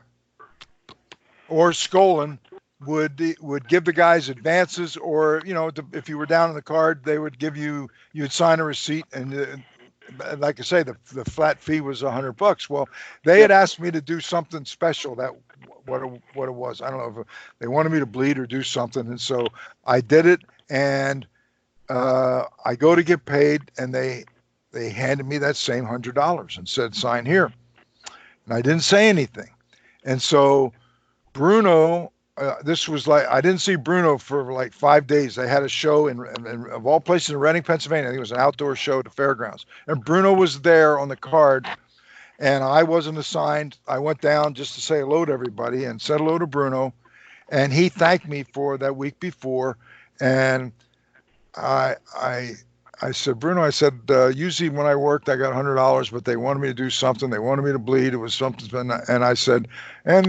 Skolin would give the guys advances, or if you were down in the card, they would give you'd sign a receipt, and like I say, the flat fee was $100. Well, they had asked me to do something special. That what it was. I don't know if they wanted me to bleed or do something, and so I did it. And I go to get paid, and they handed me that same $100 and said, "Sign here." And I didn't say anything. And so Bruno, this was like, I didn't see Bruno for like 5 days. They had a show in of all places in Reading, Pennsylvania. I think it was an outdoor show at the fairgrounds. And Bruno was there on the card, and I wasn't assigned. I went down just to say hello to everybody and said hello to Bruno. And he thanked me for that week before. And I said, Bruno, I said, usually when I worked, I got $100, but they wanted me to do something. They wanted me to bleed. It was something. And I said, and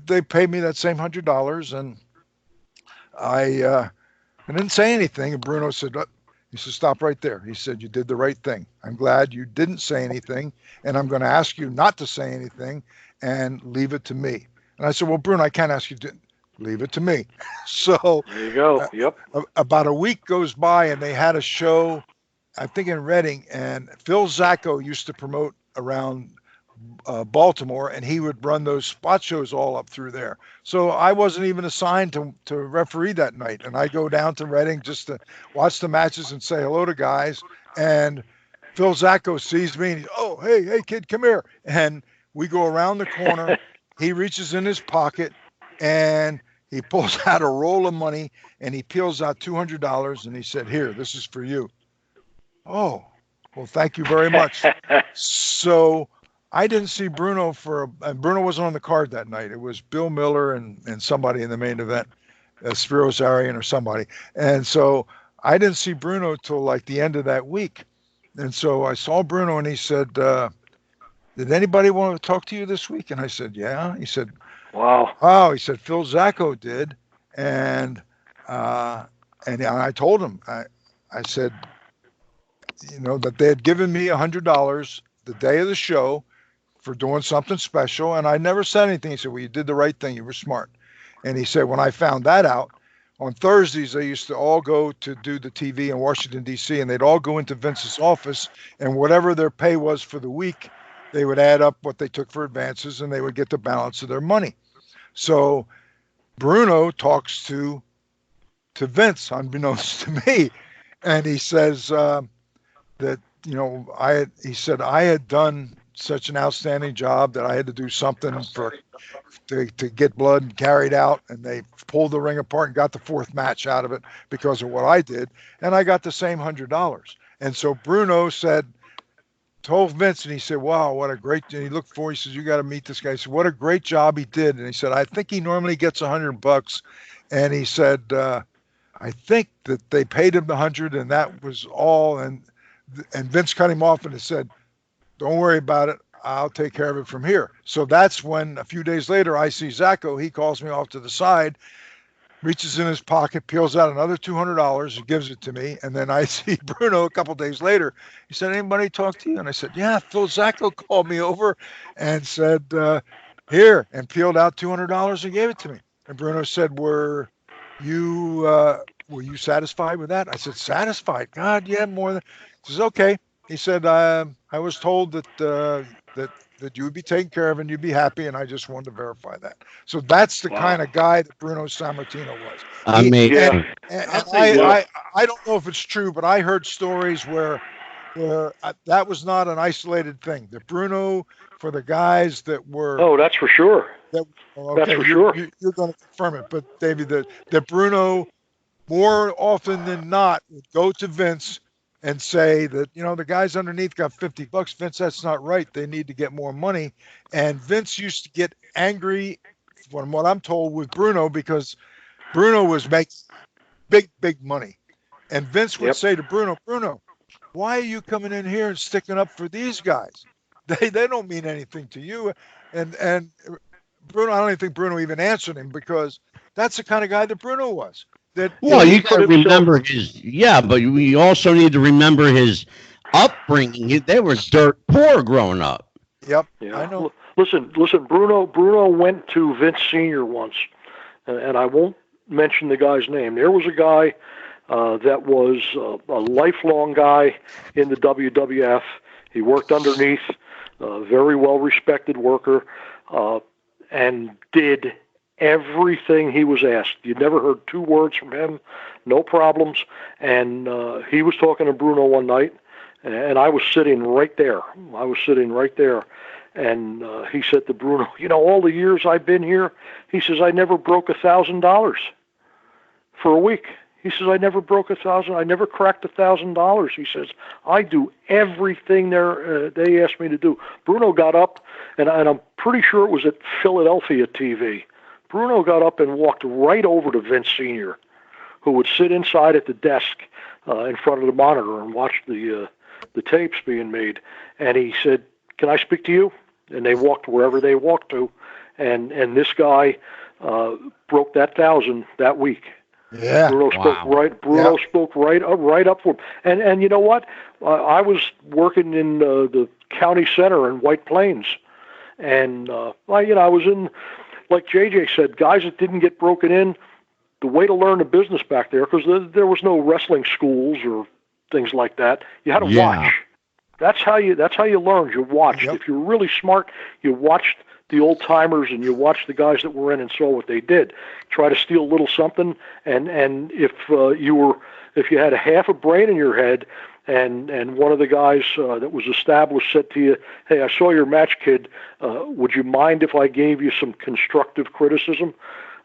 they paid me that same $100. And I didn't say anything. And Bruno said, He said, stop right there. He said, you did the right thing. I'm glad you didn't say anything, and I'm going to ask you not to say anything and leave it to me. And I said, well, Bruno, I can't ask you to leave it to me. So there you go. Yep. About a week goes by, and they had a show, I think in Reading, and Phil Zacco used to promote around Baltimore, and he would run those spot shows all up through there. So I wasn't even assigned to referee that night, and I go down to Reading just to watch the matches and say hello to guys. And Phil Zacco sees me, and he's, oh, hey, kid, come here. And we go around the corner. He reaches in his pocket, and he pulls out a roll of money, and he peels out $200, and he said, here, this is for you. Oh, well, thank you very much. So I didn't see Bruno and Bruno wasn't on the card that night. It was Bill Miller and somebody in the main event, Spiros Arian or somebody. And so I didn't see Bruno till like the end of that week. And so I saw Bruno, and he said, did anybody want to talk to you this week? And I said, yeah. He said, wow. Oh, he said, Phil Zacco did. And I told him, I said, that they had given me $100 the day of the show for doing something special, and I never said anything. He said, well, you did the right thing. You were smart. And he said, when I found that out, on Thursdays, they used to all go to do the TV in Washington, D.C., and they'd all go into Vince's office, and whatever their pay was for the week, they would add up what they took for advances, and they would get the balance of their money. So Bruno talks to Vince, unbeknownst to me, and he says that, he said I had done such an outstanding job that I had to do something to get blood carried out, and they pulled the ring apart and got the fourth match out of it because of what I did, and I got the same $100. And so Bruno told Vince, and he said, wow, what a great, and he looked for, he says, you got to meet this guy. He said, what a great job he did. And he said, I think he normally gets $100. And he said, I think that they paid him the 100, and that was all. And Vince cut him off and he said, don't worry about it. I'll take care of it from here. So that's when a few days later, I see Zacco. He calls me off to the side, reaches in his pocket, peels out another $200 and gives it to me. And then I see Bruno a couple days later. He said, anybody talk to you? And I said, yeah, Phil Zacco called me over and said, here, and peeled out $200 and gave it to me. And Bruno said, were you satisfied with that? I said, satisfied? God, yeah, more than. He says, okay. He said, I was told that you would be taken care of and you'd be happy, and I just wanted to verify that. So that's the kind of guy that Bruno Sammartino was. I don't know if it's true, but I heard stories where that was not an isolated thing. That Bruno, for the guys that were. Oh, that's for sure. That's for sure. You're going to confirm it, but Davey, that Bruno, more often than not, would go to Vince and say that, the guys underneath got $50. Vince, that's not right. They need to get more money. And Vince used to get angry, from what I'm told, with Bruno, because Bruno was making big money. And Vince would say to Bruno, why are you coming in here and sticking up for these guys? They don't mean anything to you. And Bruno, I don't even think Bruno even answered him, because that's the kind of guy that Bruno was. Well, you got to remember but we also need to remember his upbringing. They were dirt poor growing up. Yep, yeah. I know. Listen, Bruno went to Vince Sr. once, and I won't mention the guy's name. There was a guy that was a lifelong guy in the WWF. He worked underneath, very well-respected worker, and did everything he was asked. You never heard two words from him, no problems. And he was talking to Bruno one night, and I was sitting right there. And he said to Bruno, all the years I've been here, he says, I never broke $1,000 for a week. He says, I never broke $1,000. I never cracked $1,000. He says, I do everything they asked me to do. Bruno got up, and I'm pretty sure it was at Philadelphia TV. Bruno got up and walked right over to Vince Sr., who would sit inside at the desk in front of the monitor and watch the tapes being made. And he said, can I speak to you? And they walked wherever they walked to. And this guy broke that 1,000 that week. Yeah. Bruno spoke right up for him. And you know what? I was working in the county center in White Plains, and I was in, like JJ said, guys that didn't get broken in. The way to learn the business back there, because there was no wrestling schools or things like that. You had to watch. That's how you learned. You watched. Yep. If you were really smart, you watched the old timers and you watched the guys that were in and saw what they did. Try to steal a little something, and if you had a half a brain in your head, and one of the guys that was established said to you, "Hey, I saw your match, kid. Would you mind if I gave you some constructive criticism?"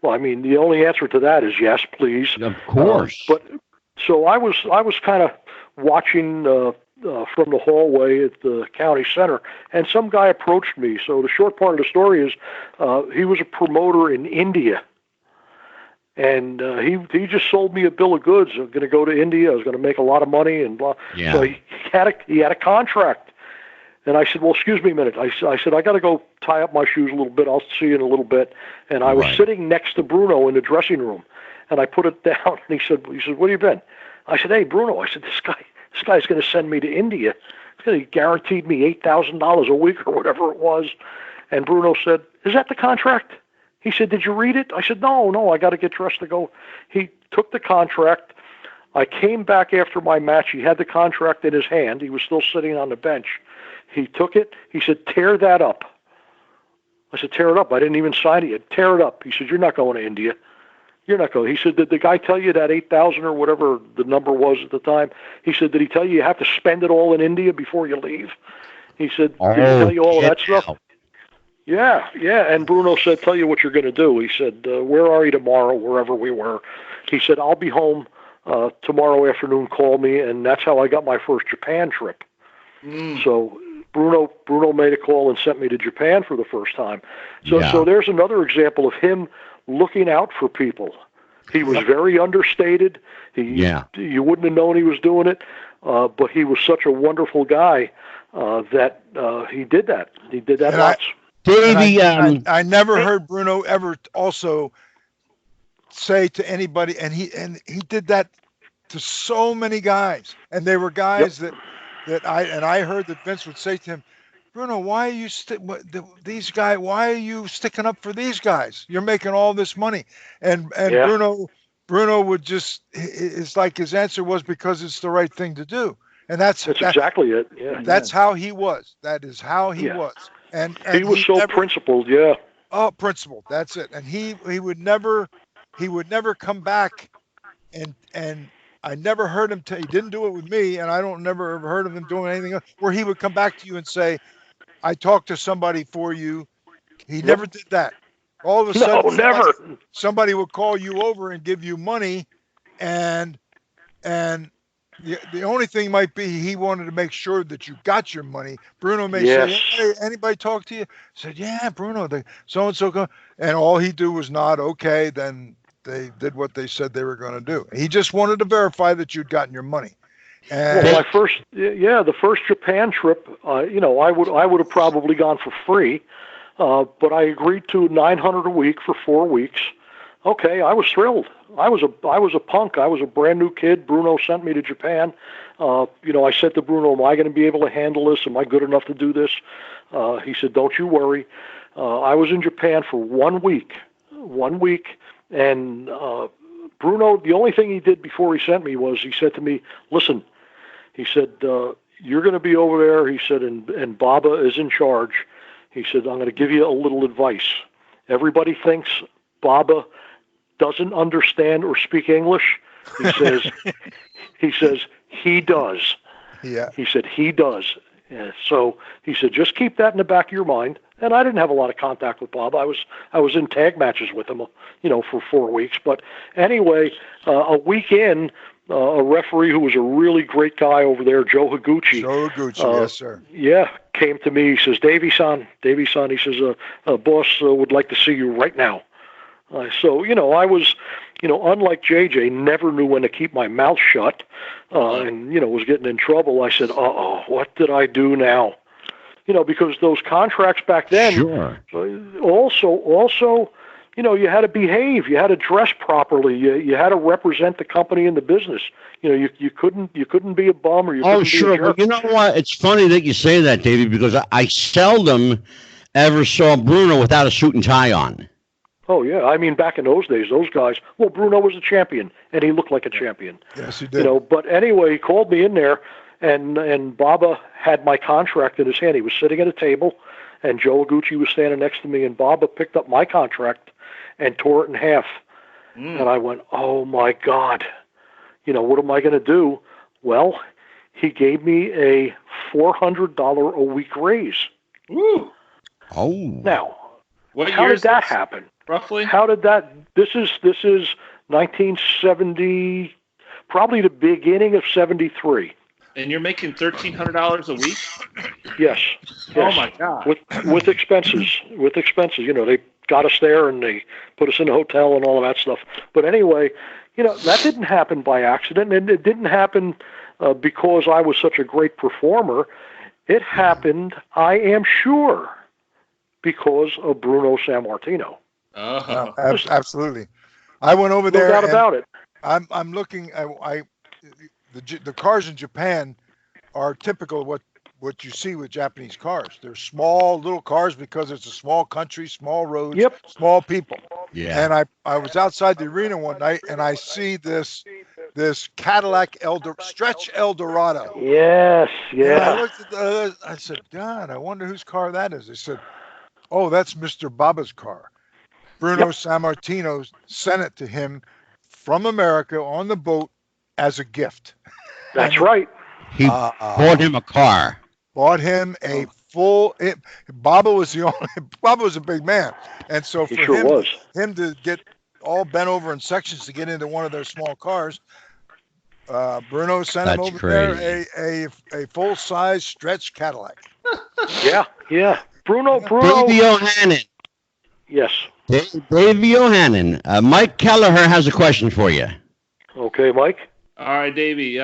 Well, I mean, the only answer to that is yes, please. Of course. But so I was kind of watching from the hallway at the county center, and some guy approached me. So the short part of the story is he was a promoter in India, and he just sold me a bill of goods. I'm going to go to India. I was going to make a lot of money, and blah. Yeah. So he had a contract. And I said, well, excuse me a minute. I said, I got to go tie up my shoes a little bit. I'll see you in a little bit. And I was sitting next to Bruno in the dressing room, and I put it down. And he said, where you been? I said, hey, Bruno. I said, this guy's going to send me to India. He guaranteed me $8,000 a week or whatever it was. And Bruno said, is that the contract? He said, did you read it? I said, no, I got to get dressed to go. He took the contract. I came back after my match. He had the contract in his hand. He was still sitting on the bench. He took it. He said, tear that up. I said, tear it up. I didn't even sign it yet. Tear it up. He said, you're not going to India. You're not going. He said, did the guy tell you that 8,000 or whatever the number was at the time? He said, did he tell you have to spend it all in India before you leave? He said, did he tell you all of that stuff? Yeah. And Bruno said, tell you what you're going to do. He said, where are you tomorrow, wherever we were? He said, I'll be home tomorrow afternoon. Call me. And that's how I got my first Japan trip. So Bruno made a call and sent me to Japan for the first time. So there's another example of him looking out for people. He was very understated. You wouldn't have known he was doing it, but he was such a wonderful guy that he did that. He did that lots. Davey, I never heard Bruno ever also say to anybody, and he did that to so many guys, and they were guys that I heard that Vince would say to him, Bruno, why are you these guys? Why are you sticking up for these guys? You're making all this money, and Bruno would just, it's like his answer was because it's the right thing to do, and that's exactly it. Yeah, that's how he was. That is how he was, and he was so principled. Yeah. Oh, principled. That's it. And he would never come back, and I never heard him he didn't do it with me, and I never ever heard of him doing anything else where he would come back to you and say, I talked to somebody for you. He never did that. All of a sudden, somebody would call you over and give you money, and the only thing might be he wanted to make sure that you got your money. Bruno may say, hey, anybody talk to you? I said, yeah, Bruno, so-and-so, and all he do was nod, okay, then they did what they said they were going to do. He just wanted to verify that you'd gotten your money. And the first Japan trip, I would have probably gone for free, but I agreed to $900 a week for 4 weeks. Okay, I was thrilled. I was a punk. I was a brand new kid. Bruno sent me to Japan. I said to Bruno, am I going to be able to handle this? Am I good enough to do this? He said, don't you worry. I was in Japan for 1 week. 1 week. And Bruno, the only thing he did before he sent me was he said to me, listen, he said, you're going to be over there. He said, and Baba is in charge. He said, I'm going to give you a little advice. Everybody thinks Baba doesn't understand or speak English. He says, he does. Yeah. He said, he does. Yeah, so he said, just keep that in the back of your mind. And I didn't have a lot of contact with Bob. I was in tag matches with him, for 4 weeks. But anyway, a week in, a referee who was a really great guy over there, Joe Higuchi. Yes, sir. Yeah, came to me. He says, Davey-san, he says, boss would like to see you right now. So, I was, unlike JJ, never knew when to keep my mouth shut and, was getting in trouble. I said, what did I do now? Because those contracts back then, sure. Also, you had to behave, you had to dress properly, you had to represent the company and the business. You couldn't be a bum, or you couldn't sure. be a jerk. But you know what? It's funny that you say that, Davey, because I seldom ever saw Bruno without a suit and tie on. Oh yeah, I mean, back in those days, those guys. Well, Bruno was a champion, and he looked like a champion. Yes, he did. But anyway, he called me in there, and Baba had my contract in his hand. He was sitting at a table, and Joe Iguchi was standing next to me, and Baba picked up my contract and tore it in half. And I went, "Oh my God, what am I going to do?" Well, he gave me a $400 a week raise. Woo! Oh. Now, What how year did that happen? Roughly? How did that? This is 1970, probably the beginning of 73. And you're making $1,300 a week? Yes. Oh my God. With expenses. They got us there and they put us in a hotel and all of that stuff. But anyway, that didn't happen by accident, and it didn't happen because I was such a great performer. It happened, I am sure, because of Bruno Sammartino. Oh. Absolutely. I went over there. No doubt about it. I'm looking. The cars in Japan are typical of what you see with Japanese cars. They're small little cars because it's a small country, small roads, small people. Yeah. And I was outside the arena one night and I see this Cadillac Stretch Eldorado. Yes, yeah. And I looked at I said, God, I wonder whose car that is. They said, oh, that's Mr. Baba's car. Bruno Sammartino sent it to him from America on the boat as a gift. That's right. He bought him a car. Bought him a full. Baba was Baba was a big man, and so for him to get all bent over in sections to get into one of their small cars, Bruno sent him over there a full size stretch Cadillac. Yeah. Bruno. Davey O'Hannon. Yes. Davey O'Hannon. Mike Kelleher has a question for you. Okay, Mike. All right, Davey.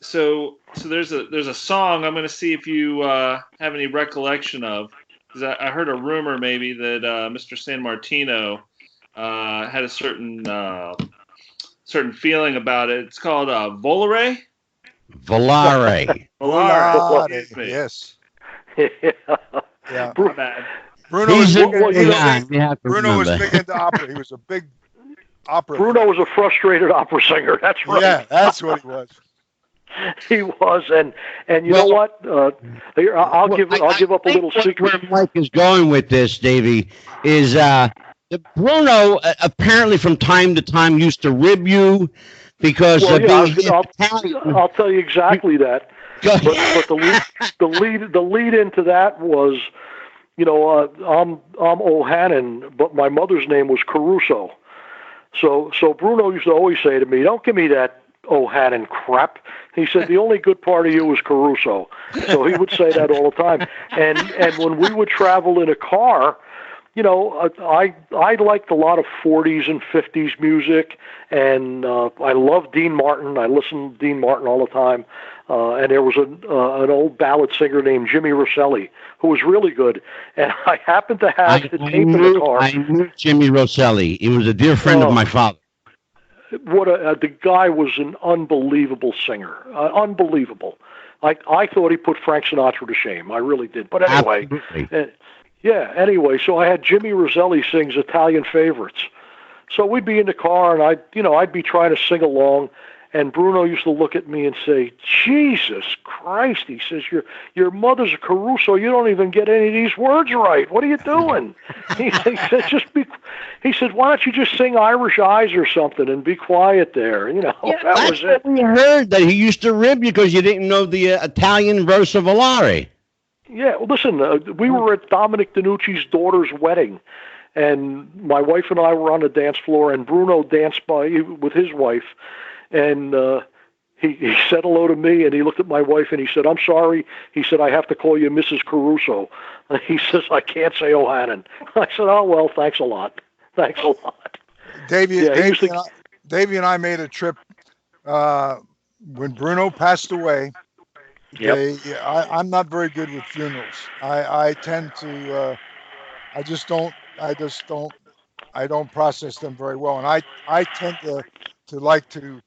So there's a song. I'm going to see if you have any recollection of. Because I heard a rumor maybe that Mr. Sammartino had a certain feeling about it. It's called Volare. Volare. Volare. Yes. Yeah. Bruno was big into opera. He was a big opera. Bruno was a frustrated opera singer. That's right. Yeah, that's what he was. He was, and you know what? I'll give up a little secret. Where Mike is going with this, Davey, is Bruno apparently from time to time used to rib you because I'll tell you exactly that. But the lead into that was, I'm O'Hannon, but my mother's name was Caruso. So Bruno used to always say to me, "Don't give me that O'Hannon crap." He said, "The only good part of you is Caruso." So he would say that all the time. And when we would travel in a car, I liked a lot of 40s and 50s music, and I loved Dean Martin. I listened to Dean Martin all the time. And there was an old ballad singer named Jimmy Rosselli who was really good. And I happened to have the tape in the car. I knew Jimmy Rosselli. He was a dear friend of my father. The guy was an unbelievable singer. Unbelievable. I thought he put Frank Sinatra to shame. I really did. But anyway. Anyway, so I had Jimmy Rosselli sings Italian favorites. So we'd be in the car, and I'd be trying to sing along, and Bruno used to look at me and say, "Jesus Christ," he says, your mother's a Caruso. You don't even get any of these words right. What are you doing? He said, "Why don't you just sing Irish Eyes or something and be quiet there?" That was it. We heard that he used to rib you because you didn't know the Italian verse of Volare. Yeah, well, listen, we were at Dominic DeNucci's daughter's wedding, and my wife and I were on the dance floor, and Bruno danced with his wife, and he said hello to me, and he looked at my wife, and he said, "I'm sorry." He said, "I have to call you Mrs. Caruso." He says, "I can't say O'Hannon." I said, "Oh, well, thanks a lot. Thanks a lot." Davey and I made a trip when Bruno passed away. Yep. I'm not very good with funerals. I tend to, I just don't don't process them very well, and I tend to like to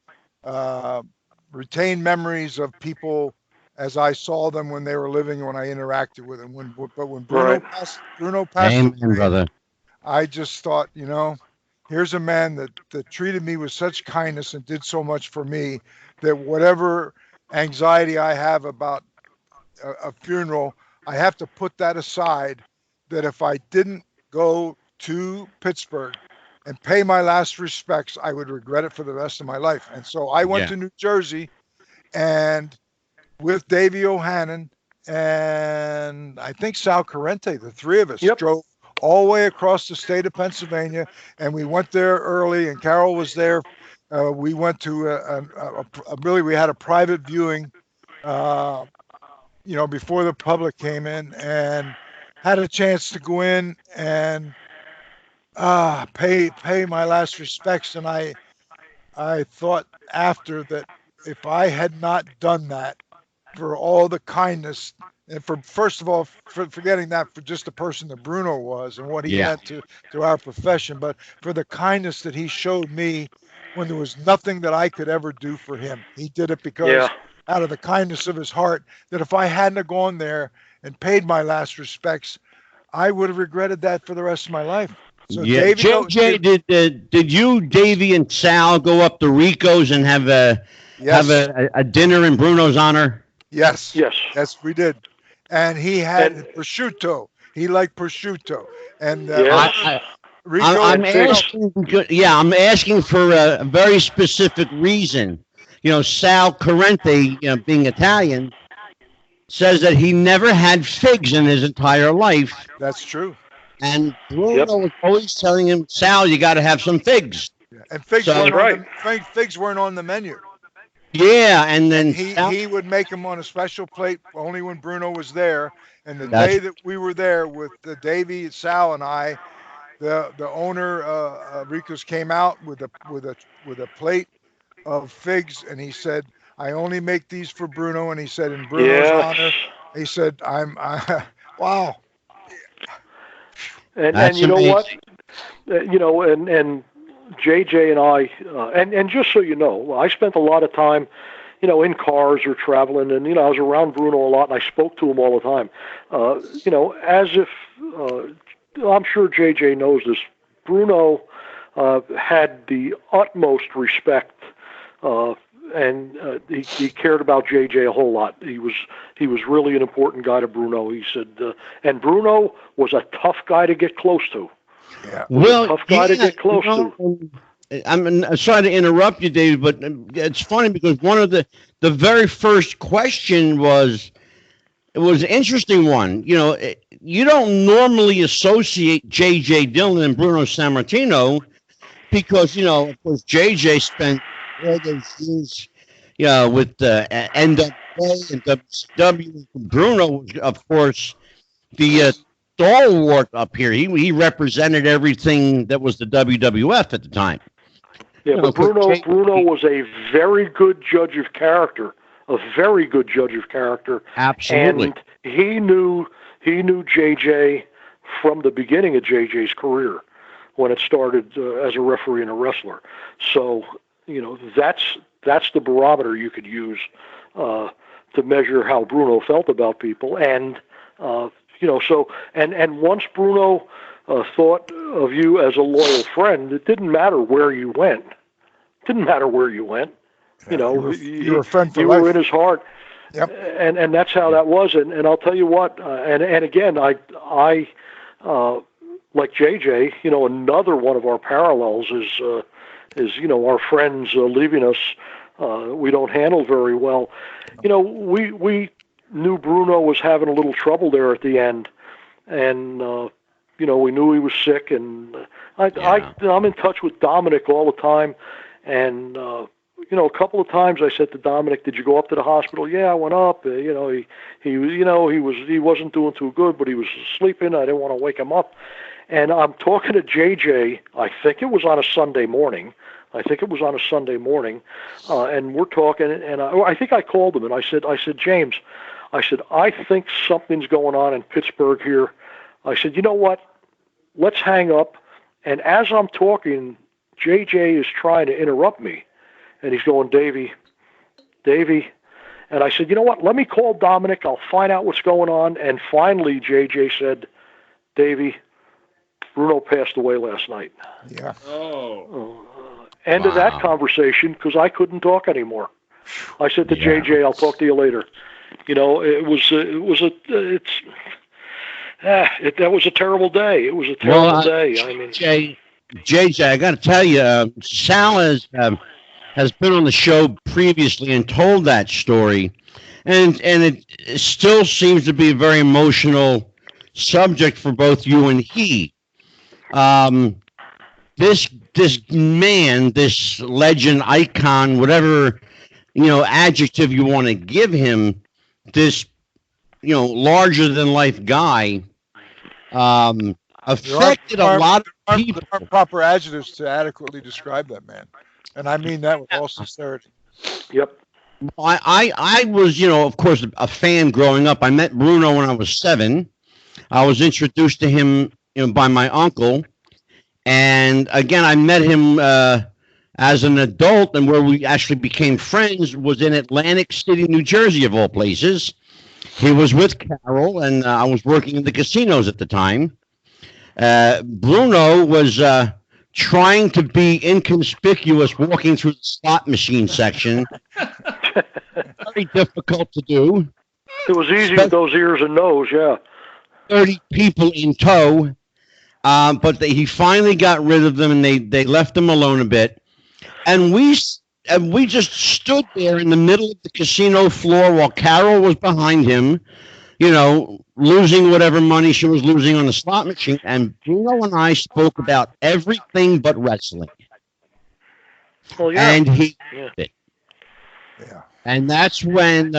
retain memories of people as I saw them when they were living, when I interacted with them. But when Right. Bruno passed Amen, away, brother. I just thought, here's a man that treated me with such kindness and did so much for me, that whatever anxiety I have about a funeral, I have to put that aside, that if I didn't go to Pittsburgh and pay my last respects, I would regret it for the rest of my life. And so I went Yeah. to New Jersey, and with Davey O'Hannon and I think Sal Corrente, the three of us drove all the way across the state of Pennsylvania, and we went there early, and Carol was there. We went to we had a private viewing, before the public came in, and had a chance to go in and pay my last respects. And I thought after that, if I had not done that, for all the kindness, and for first of all, for forgetting that, for just the person that Bruno was and what he Yeah. meant to our profession, but for the kindness that he showed me when there was nothing that I could ever do for him. He did it because out of the kindness of his heart, that if I hadn't have gone there and paid my last respects, I would have regretted that for the rest of my life. So Yeah, David, JJ, did you, Davey, and Sal go up to Rico's and have a dinner in Bruno's honor? Yes, Yes, we did. And he had prosciutto. He liked prosciutto, and Rico. I'm asking. Yeah, I'm asking for a very specific reason. Sal Corrente, being Italian, says that he never had figs in his entire life. That's true. And Bruno was always telling him, Sal, you got to have some figs. Yeah. And figs weren't on the menu. Yeah, and then he would make them on a special plate only when Bruno was there. And the day that we were there with Davey, Sal, and I, the owner Rico's came out with a plate of figs, and he said, "I only make these for Bruno." And he said, in Bruno's honor, he said, wow. And you know what? And JJ and I, and just so you know, I spent a lot of time, in cars or traveling, and I was around Bruno a lot, and I spoke to him all the time. As if I'm sure JJ knows this. Bruno had the utmost respect, and he cared about JJ a whole lot. He was really an important guy to Bruno. He said, and Bruno was a tough guy to get close to. Yeah. Well, tough guy to get close to. I'm sorry to interrupt you, Dave, but it's funny because one of the very first question was an interesting one. You don't normally associate J.J. Dillon and Bruno Sammartino because, of course, J.J. spent all those years, with NWA and WCW. Bruno was, of course, the stalwart up here. He represented everything that was the WWF at the time. Yeah, but Bruno was a very good judge of character, Absolutely. And he knew JJ from the beginning of JJ's career when it started as a referee and a wrestler. So, that's the barometer you could use to measure how Bruno felt about people. And, and once Bruno thought of you as a loyal friend, it didn't matter where you went. You were a friend for life. You were in his heart. Yep. And that's how that was. And I'll tell you what, and again, I like JJ, another one of our parallels is our friends leaving us. We don't handle very well. We knew Bruno was having a little trouble there at the end, and we knew he was sick. And I'm in touch with Dominic all the time, and a couple of times I said to Dominic, "Did you go up to the hospital?" "Yeah, I went up." He wasn't doing too good, but he was sleeping. I didn't want to wake him up. And I'm talking to JJ. I think it was on a Sunday morning. And we're talking, and I think I called him, and I said, James, I think something's going on in Pittsburgh here. I said, you know what? Let's hang up, And as I'm talking, JJ is trying to interrupt me. And he's going, Davey. And I said, you know what? Let me call Dominic. I'll find out what's going on. And finally, JJ said, Davey, Bruno passed away last night. Yeah. End of that conversation, because I couldn't talk anymore. I said to JJ, I'll talk to you later. You know, that was a terrible day. It was a terrible day. I mean, JJ, I got to tell you, Sal has been on the show previously and told that story, and it still seems to be a very emotional subject for both you and he. This man, this legend, icon, whatever adjective you want to give him, this larger than life guy, affected a lot of people. There aren't proper adjectives to adequately describe that man, and I mean that with all sincerity. Yep. I was, of course, a fan growing up. I met Bruno when I was 7. I was introduced to him, by my uncle, and again, I met him as an adult, and where we actually became friends was in Atlantic City, New Jersey, of all places. He was with Carol, and I was working in the casinos at the time. Bruno was trying to be inconspicuous walking through the slot machine section. Very difficult to do. It was easy with those ears and nose, yeah. 30 people in tow, but he finally got rid of them, and they left him alone a bit. And we just stood there in the middle of the casino floor while Carol was behind him, losing whatever money she was losing on the slot machine. And Bruno and I spoke about everything but wrestling. Well, yeah. And he did it. Yeah. And that's when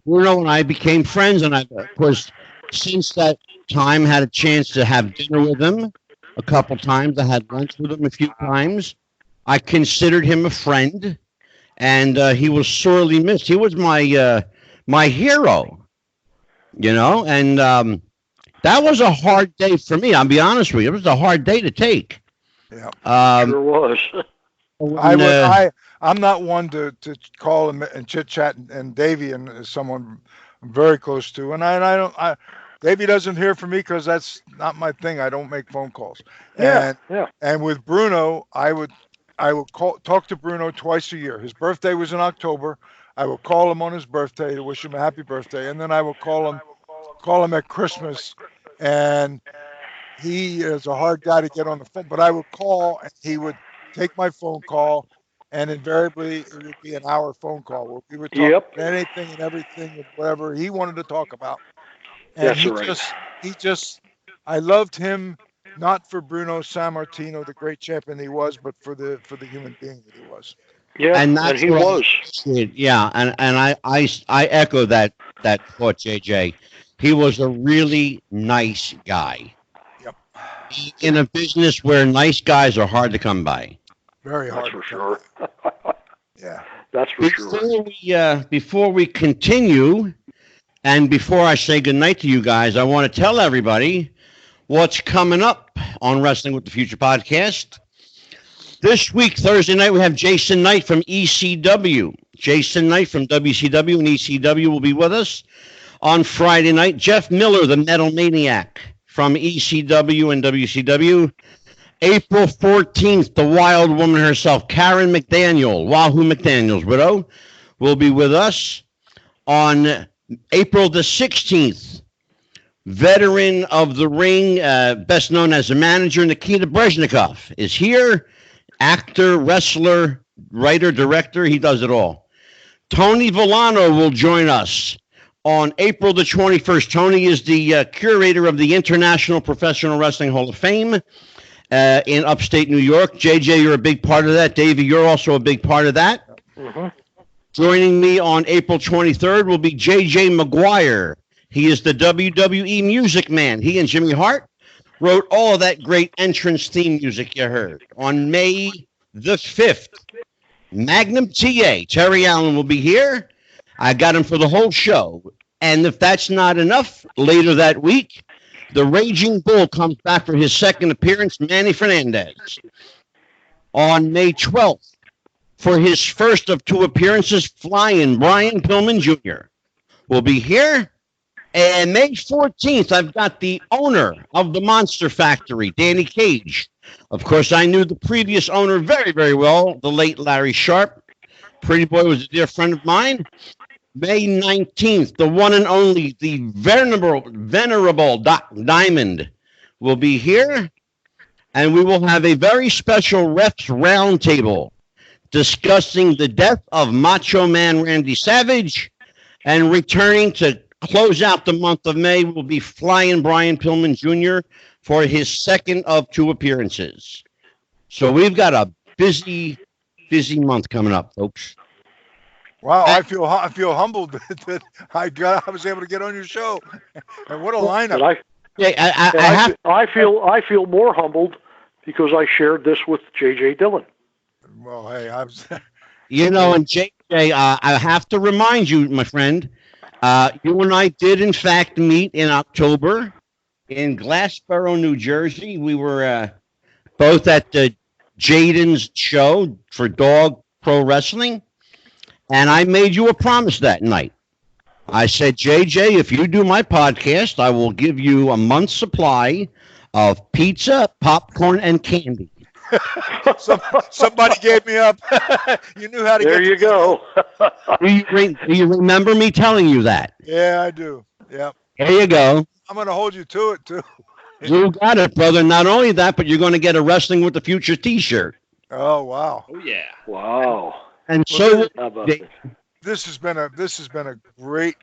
Bruno and I became friends. And I, of course, since that time, had a chance to have dinner with him a couple times. I had lunch with him a few times. I considered him a friend, and he was sorely missed. He was my hero, and that was a hard day for me. I'll be honest with you. It was a hard day to take. Yeah, sure was. I'm not one to call and chit chat, and Davey and someone I'm very close to, and I don't. Davey doesn't hear from me because that's not my thing. I don't make phone calls. Yeah. And with Bruno, I would talk to Bruno twice a year. His birthday was in October. I would call him on his birthday to wish him a happy birthday, and then I would call him at Christmas. And he is a hard guy to get on the phone, but I would call, and he would take my phone call, and invariably it would be an hour phone call where we would talk about anything and everything and whatever he wanted to talk about. And I loved him. Not for Bruno Sammartino, the great champion he was, but for the human being that he was. Yeah, and he was. Yeah, and I echo that thought, JJ. He was a really nice guy. Yep. In a business where nice guys are hard to come by. Very hard. That's for sure. Yeah. That's for sure. Before we continue, and before I say goodnight to you guys, I want to tell everybody what's coming up on Wrestling with the Future podcast. This week, Thursday night, we have Jason Knight from ECW. Jason Knight from WCW and ECW will be with us. On Friday night, Jeff Miller, the Metal Maniac from ECW and WCW. April 14th, the Wild Woman herself, Karen McDaniel, Wahoo McDaniel's widow, will be with us. On April the 16th, veteran of the ring, best known as the manager, Nikita Brezhnikov, is here. Actor, wrestler, writer, director, he does it all. Tony Villano will join us on April the 21st. Tony is the curator of the International Professional Wrestling Hall of Fame in upstate New York. JJ, you're a big part of that. Davey, you're also a big part of that. Mm-hmm. Joining me on April 23rd will be JJ Maguire. He is the WWE Music Man. He and Jimmy Hart wrote all of that great entrance theme music you heard. On May the 5th, Magnum TA, Terry Allen, will be here. I got him for the whole show. And if that's not enough, later that week, The Raging Bull comes back for his second appearance, Manny Fernandez. On May 12th, for his first of two appearances, Flying Brian Pillman Jr. will be here. And May 14th, I've got the owner of the Monster Factory, Danny Cage. Of course, I knew the previous owner very, very well, the late Larry Sharp. Pretty Boy was a dear friend of mine. May 19th, the one and only, the venerable Doc Diamond will be here. And we will have a very special refs roundtable discussing the death of Macho Man Randy Savage. And returning to close out the month of May will be Flying Brian Pillman Jr. for his second of two appearances. So we've got a busy month coming up, folks. Wow, I feel humbled that I was able to get on your show, and what a lineup! I feel more humbled because I shared this with J.J. Dillon. Well, hey, I was. And J.J., I have to remind you, my friend, you and I did in fact meet in October in Glassboro, New Jersey. We were both at Jaden's show for Dog Pro Wrestling. And I made you a promise that night. I said, JJ, if you do my podcast, I will give you a month's supply of pizza, popcorn, and candy. Somebody gave me up. You knew how to there get you go. Do you remember me telling you that? Yeah, I do. Yep. There you go. I'm going to hold you to it, too. You got it, brother. Not only that, but you're going to get a Wrestling with the Future t-shirt. Oh, wow. Oh, yeah. Wow. And well, so this has been a great.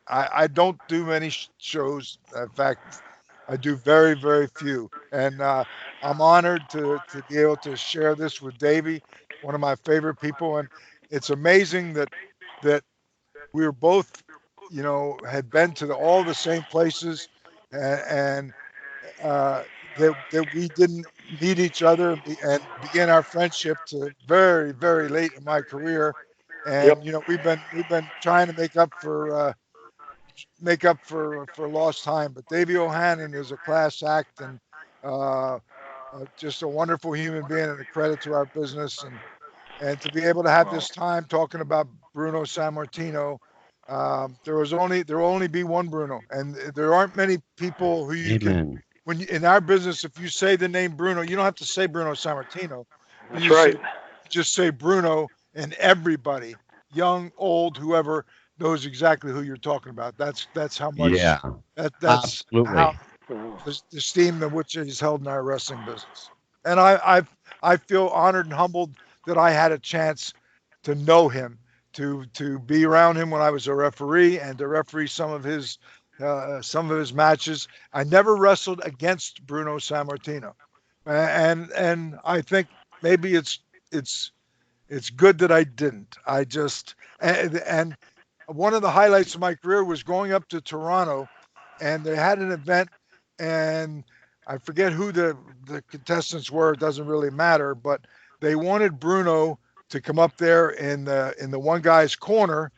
I don't do many shows. In fact, I do very, very few. And I'm honored to be able to share this with Davey, one of my favorite people. And it's amazing that we were both, had been to all the same places, and that we didn't meet each other and begin our friendship to very, very late in my career. And we've been trying to make up for lost time. But Davey O'Hannon is a class act and just a wonderful human being and a credit to our business. And to be able to have this time talking about Bruno Sammartino, there will only be one Bruno, and there aren't many people who you can. In our business, if you say the name Bruno, you don't have to say Bruno Sammartino. That's right. Just say Bruno, and everybody, young, old, whoever, knows exactly who you're talking about. That's how much. Yeah. That's absolutely how the esteem in which he's held in our wrestling business. And I feel honored and humbled that I had a chance to know him, to be around him when I was a referee, and to referee some of his matches. I never wrestled against Bruno Sammartino, and I think maybe it's good that I didn't. I just and one of the highlights of my career was going up to Toronto, and they had an event, and I forget who the contestants were. It doesn't really matter, but they wanted Bruno to come up there in the one guy's corner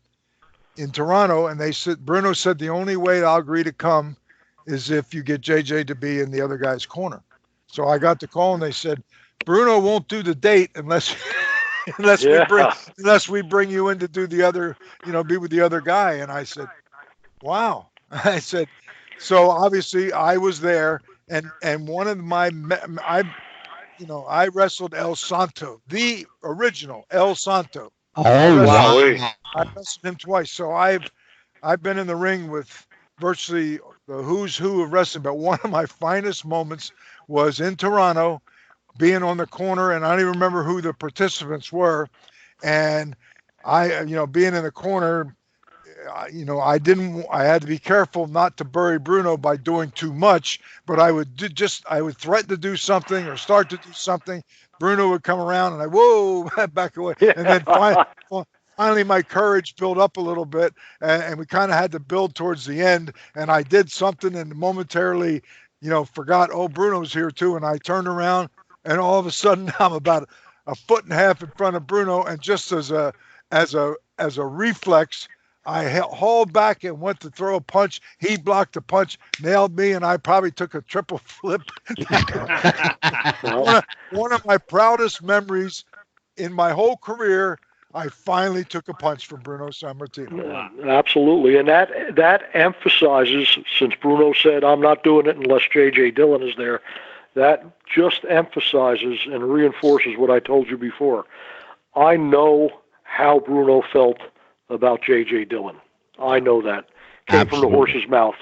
in Toronto, and Bruno said the only way I'll agree to come is if you get JJ to be in the other guy's corner. So I got the call, and they said Bruno won't do the date unless we bring you in to do the other, be with the other guy. And I said, wow. I said, so obviously I was there, and one of I wrestled El Santo, the original El Santo. Oh, wow. I wrestled him twice. So I've been in the ring with virtually the who's who of wrestling, but one of my finest moments was in Toronto, being on the corner, and I don't even remember who the participants were. And I, being in the corner, I had to be careful not to bury Bruno by doing too much, but I would threaten to do something or start to do something. Bruno would come around and whoa, back away. And then finally my courage built up a little bit, and we kind of had to build towards the end. And I did something and momentarily, forgot, Bruno's here too. And I turned around, and all of a sudden I'm about a foot and a half in front of Bruno. And just as a reflex, I hauled back and went to throw a punch. He blocked the punch, nailed me, and I probably took a triple flip. one of my proudest memories in my whole career, I finally took a punch from Bruno Sammartino. Wow. Absolutely, and that emphasizes, since Bruno said, I'm not doing it unless J.J. Dillon is there, that just emphasizes and reinforces what I told you before. I know how Bruno felt about J.J. Dillon. I know that. Came from the horse's mouth.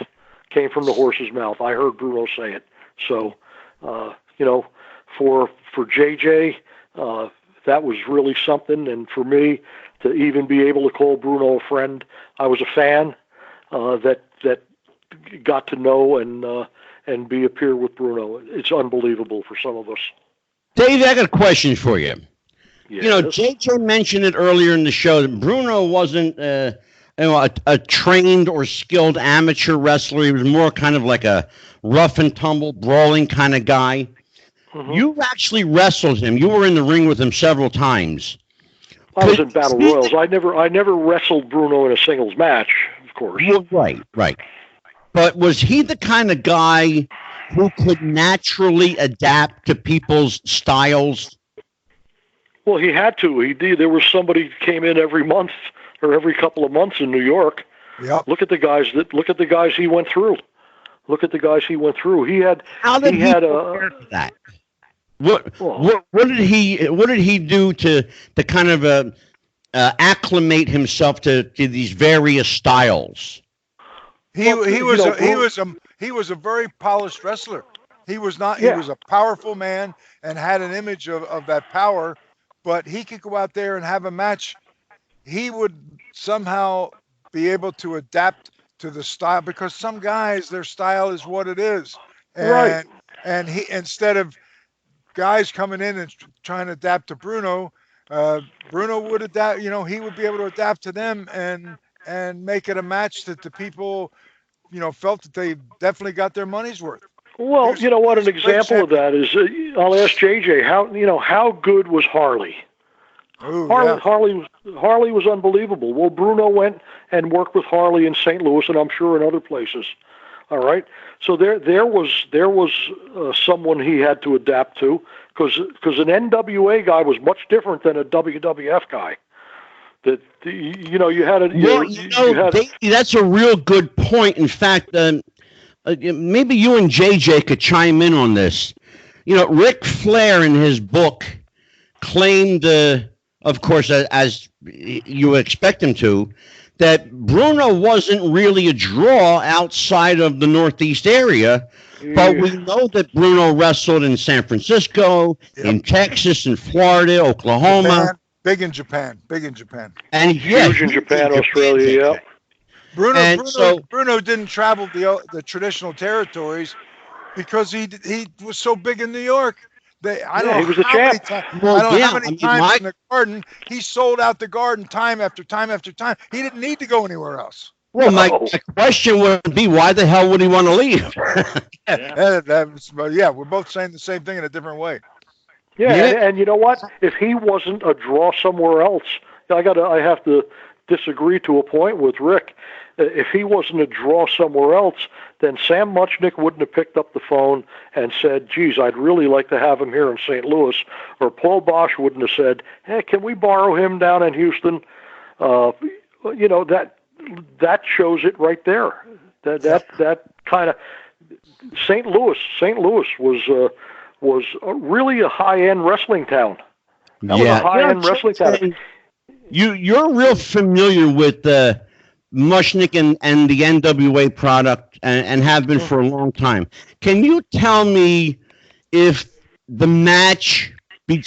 Came from the horse's mouth. I heard Bruno say it. So, for J.J., that was really something. And for me, to even be able to call Bruno a friend, I was a fan that got to know and be a peer with Bruno. It's unbelievable for some of us. Dave, I got a question for you. Yes. You know, JJ mentioned it earlier in the show that Bruno wasn't a trained or skilled amateur wrestler. He was more kind of like a rough and tumble, brawling kind of guy. Mm-hmm. You actually wrestled him. You were in the ring with him several times. I was in Battle Royals. I never wrestled Bruno in a singles match, of course. Well, right. But was he the kind of guy who could naturally adapt to people's styles? Well, he had to. He did. There was somebody who came in every month or every couple of months in New York. Yep. Look at the guys he went through. He had. How did he prepare for that? What did he do to kind of acclimate himself to these various styles? He was a very polished wrestler. He was not. Yeah. He was a powerful man and had an image of that power. But he could go out there and have a match. He would somehow be able to adapt to the style, because some guys, their style is what it is. And, right. And he, instead of guys coming in and trying to adapt to Bruno, Bruno would adapt. You know, he would be able to adapt to them and make it a match that the people, felt that they definitely got their money's worth. Well, you know what? An example of that is, I'll ask JJ, how good was Harley? Ooh, Harley was unbelievable. Well, Bruno went and worked with Harley in St. Louis, and I'm sure in other places. All right, so there was someone he had to adapt to, because an NWA guy was much different than a WWF guy. That you had a that's a real good point. In fact. Maybe you and JJ could chime in on this. Ric Flair in his book claimed, of course, as you would expect him to, that Bruno wasn't really a draw outside of the Northeast area. But we know that Bruno wrestled in San Francisco, in Texas, in Florida, Oklahoma. Big in Japan. And huge in Japan, Australia, yeah. Bruno didn't travel the traditional territories because he was so big in New York. He was the champ. How many times in the Garden he sold out the Garden time after time after time. He didn't need to go anywhere else. Well, my question would be, why the hell would he want to leave? We're both saying the same thing in a different way. Yeah. And you know what? If he wasn't a draw somewhere else, I have to disagree to a point with Rick. If he wasn't a draw somewhere else, then Sam Muchnick wouldn't have picked up the phone and said, geez, I'd really like to have him here in St. Louis. Or Paul Bosch wouldn't have said, hey, can we borrow him down in Houston? That shows it right there. That kind of St. Louis was really a high-end wrestling town. That was a high-end wrestling town. You're real familiar with Muchnick and the NWA product and have been for a long time. Can you tell me if the match that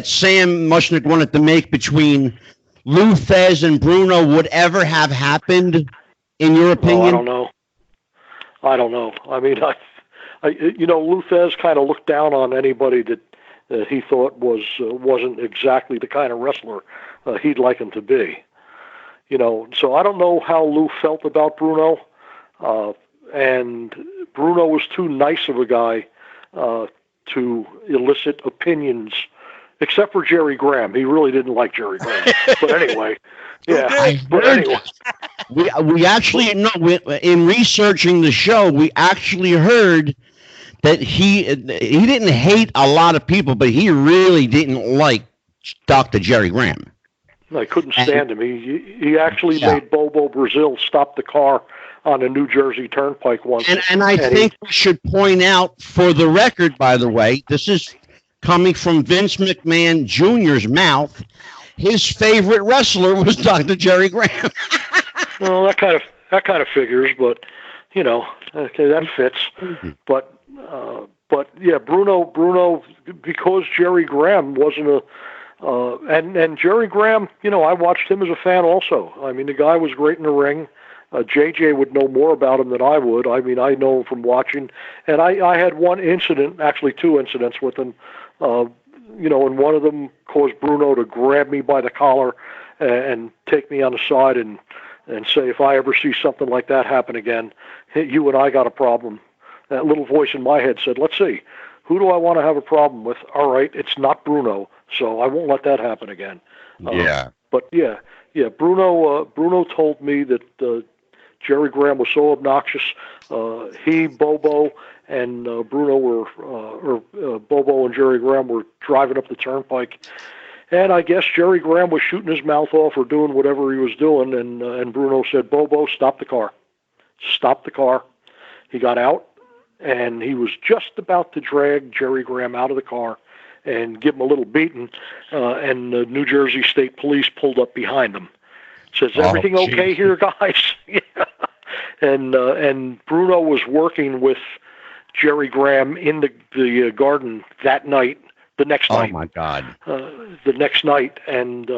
Sam Muchnick wanted to make between Lou Thesz and Bruno would ever have happened, in your opinion? I don't know. I mean, Lou Thesz kind of looked down on anybody that he thought wasn't exactly the kind of wrestler he'd like him to be. So I don't know how Lou felt about Bruno, and Bruno was too nice of a guy to elicit opinions, except for Jerry Graham. He really didn't like Jerry Graham. But ananyway, yeah. But anyway, we actually in researching the show, we actually heard that he didn't hate a lot of people, but he really didn't like Dr. Jerry Graham. I couldn't stand him. He actually made Bobo Brazil stop the car on the New Jersey Turnpike once. And I think we should point out, for the record, by the way, this is coming from Vince McMahon Jr.'s mouth. His favorite wrestler was Dr. Jerry Graham. Well, that kind of figures, but okay, that fits. But yeah, Bruno, because Jerry Graham wasn't and Jerry Graham, I watched him as a fan also. I mean, the guy was great in the ring. JJ would know more about him than I would. I mean, I know him from watching. And I had one incident, actually two incidents with him, and one of them caused Bruno to grab me by the collar and take me on the side and say, if I ever see something like that happen again, you and I got a problem. That little voice in my head said, let's see, who do I want to have a problem with? All right, it's not Bruno, so I won't let that happen again. But yeah, Bruno told me that Jerry Graham was so obnoxious. He, Bobo, and Bruno Bobo and Jerry Graham were driving up the turnpike. And I guess Jerry Graham was shooting his mouth off or doing whatever he was doing, and Bruno said, Bobo, stop the car. Stop the car. He got out, and he was just about to drag Jerry Graham out of the car and give him a little beating, and the New Jersey State Police pulled up behind him. Says, everything okay here, guys? Yeah. And Bruno was working with Jerry Graham in the garden that night, the next night. Oh, my God. The next night, and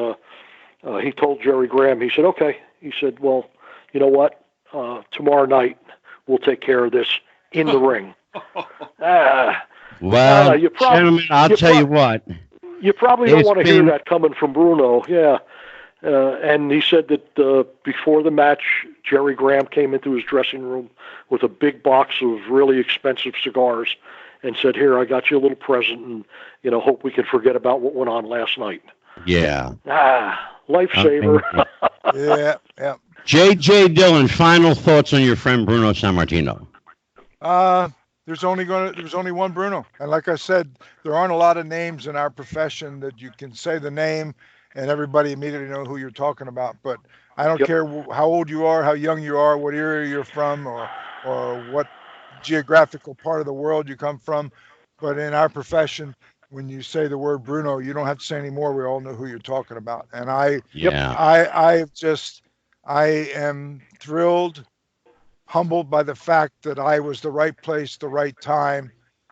he told Jerry Graham, he said, okay. He said, well, you know what? Tomorrow night we'll take care of this in the ring. Well, gentlemen, I'll tell you what. You probably don't want to hear that coming from Bruno, yeah. And he said that before the match, Jerry Graham came into his dressing room with a big box of really expensive cigars and said, here, I got you a little present, and, hope we can forget about what went on last night. Yeah. Lifesaver. Yeah. J.J. Dillon, final thoughts on your friend Bruno Sammartino. There's only one Bruno, and like I said, there aren't a lot of names in our profession that you can say the name and everybody immediately know who you're talking about. But I don't care how old you are, how young you are, what area you're from, or what geographical part of the world you come from. But in our profession, when you say the word Bruno, you don't have to say any more. We all know who you're talking about. And I am thrilled, humbled by the fact that I was the right place, the right time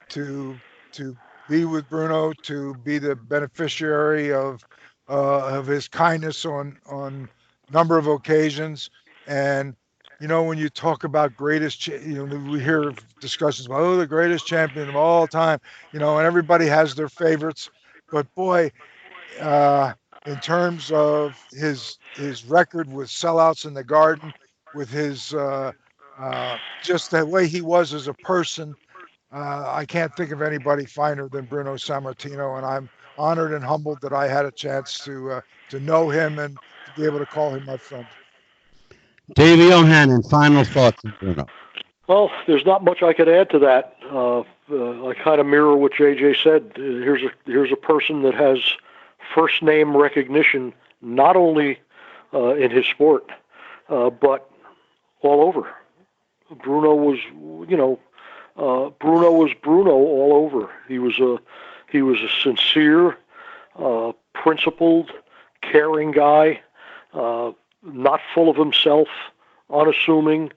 to be with Bruno, to be the beneficiary of his kindness on a number of occasions. And when you talk about greatest, we hear discussions about the greatest champion of all time, and everybody has their favorites. But boy, in terms of his record with sellouts in the Garden, with his just the way he was as a person, I can't think of anybody finer than Bruno Sammartino, and I'm honored and humbled that I had a chance to know him and to be able to call him my friend. Davey O'Hannon, final thoughts on Bruno. Well, there's not much I could add to that. I kind of mirror what JJ said. Here's a person that has first name recognition, not only in his sport, but all over. Bruno was Bruno all over. He was a sincere, principled, caring guy, not full of himself, unassuming,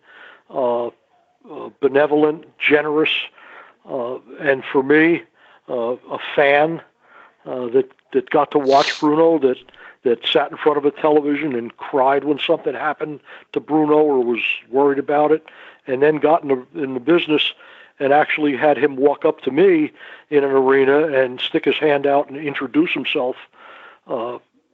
benevolent, generous, and for me, a fan that got to watch Bruno, that sat in front of a television and cried when something happened to Bruno or was worried about it, and then got in the business and actually had him walk up to me in an arena and stick his hand out and introduce himself,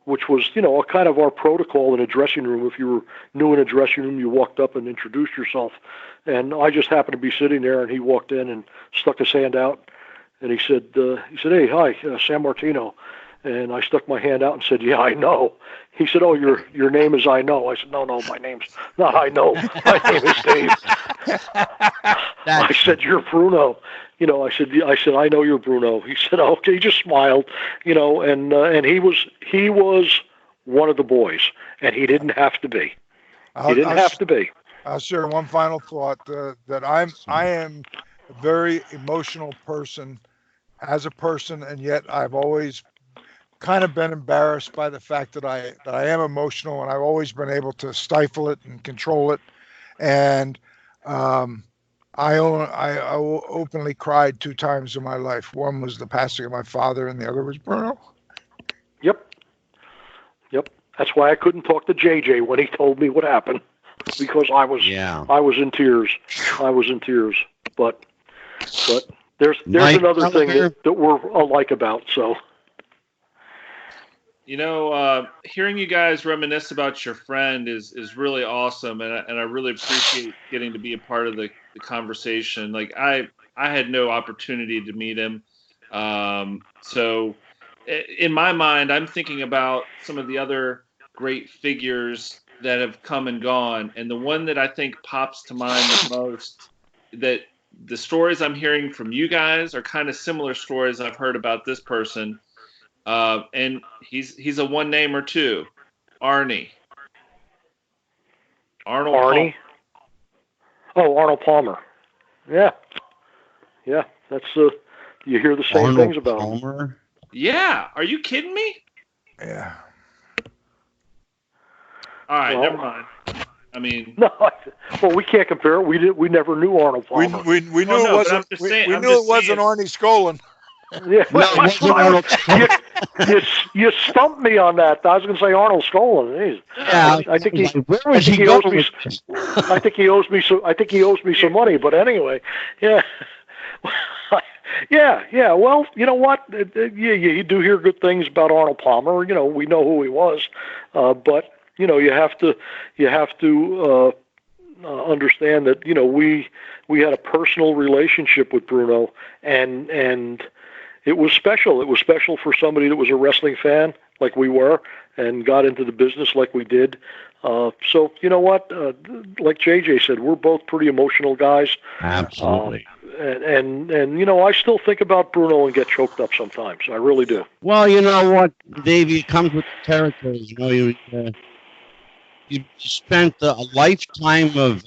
which was, a kind of our protocol in a dressing room. If you were new in a dressing room, you walked up and introduced yourself. And I just happened to be sitting there, and he walked in and stuck his hand out, and he said, hey, hi, Sammartino. And I stuck my hand out and said, "Yeah, I know." He said, "Oh, your name is I know." I said, "No, my name's not I know. My name is Dave." I said, "You're Bruno." I said, "I know you're Bruno." He said, "Oh, okay." He just smiled, and he was one of the boys, and he didn't have to be. He didn't have to be. I'll share one final thought that I am a very emotional person as a person, and yet I've always kind of been embarrassed by the fact that I am emotional, and I've always been able to stifle it and control it. And I openly cried 2 times in my life. One was the passing of my father, and the other was Bruno. Yep. That's why I couldn't talk to JJ when he told me what happened, because I was in tears. But there's another thing that we're alike about. So. Hearing you guys reminisce about your friend is really awesome, and I really appreciate getting to be a part of the conversation. Like I had no opportunity to meet him, so in my mind, I'm thinking about some of the other great figures that have come and gone, and the one that I think pops to mind the most, that the stories I'm hearing from you guys are kind of similar stories I've heard about this person. And he's a one name or two. Arnie. Arnold Arnie? Palmer. Oh, Arnold Palmer. Yeah. That's you hear the same Arnold things about Palmer? him. Yeah. Are you kidding me? Yeah. All right, never mind. I mean, no. Well, we can't compare it. We never knew Arnold Palmer. We knew it wasn't. We knew it wasn't Arnie Skolin. Yeah, no, you stumped me on that. I was going to say Arnold Skolin. Yeah, I think he. Where was he going? I think he owes me some money. But anyway, yeah. Yeah. Well, you know what? You do hear good things about Arnold Palmer. We know who he was, but you have to understand that we had a personal relationship with Bruno, and it was special. It was special for somebody that was a wrestling fan like we were and got into the business like we did. So you know what? Like JJ said, we're both pretty emotional guys. Absolutely. And I still think about Bruno and get choked up sometimes. I really do. Well, you know what, Dave, it comes with the territory. You spent a lifetime of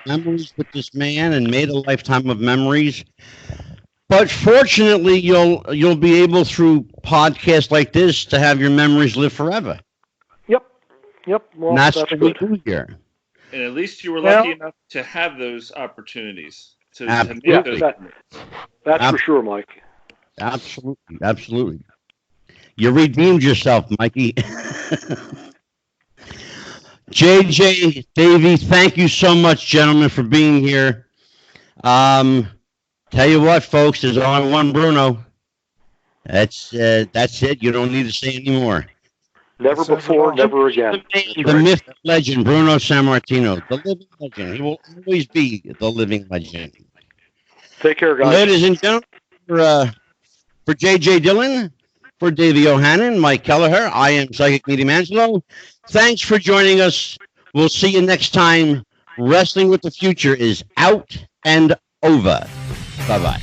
memories with this man and made a lifetime of memories. But fortunately, you'll be able, through podcasts like this, to have your memories live forever. Yep. Well, and that's what good. we do here. And at least you were lucky enough to have those opportunities to make those. That's for sure, Mike. Absolutely. You redeemed yourself, Mikey. JJ, Davey, thank you so much, gentlemen, for being here. Tell you what, folks, there's only one Bruno. That's it. You don't need to say any more. Never before, never again. The myth, legend, Bruno Sammartino, the living legend. He will always be the living legend. Take care, guys. Ladies and gentlemen, for JJ Dillon, for Davey O'Hannon, Mike Kelleher, I am Psychic Medium Angelo. Thanks for joining us. We'll see you next time. Wrestling with the Future is out and over. Bye-bye.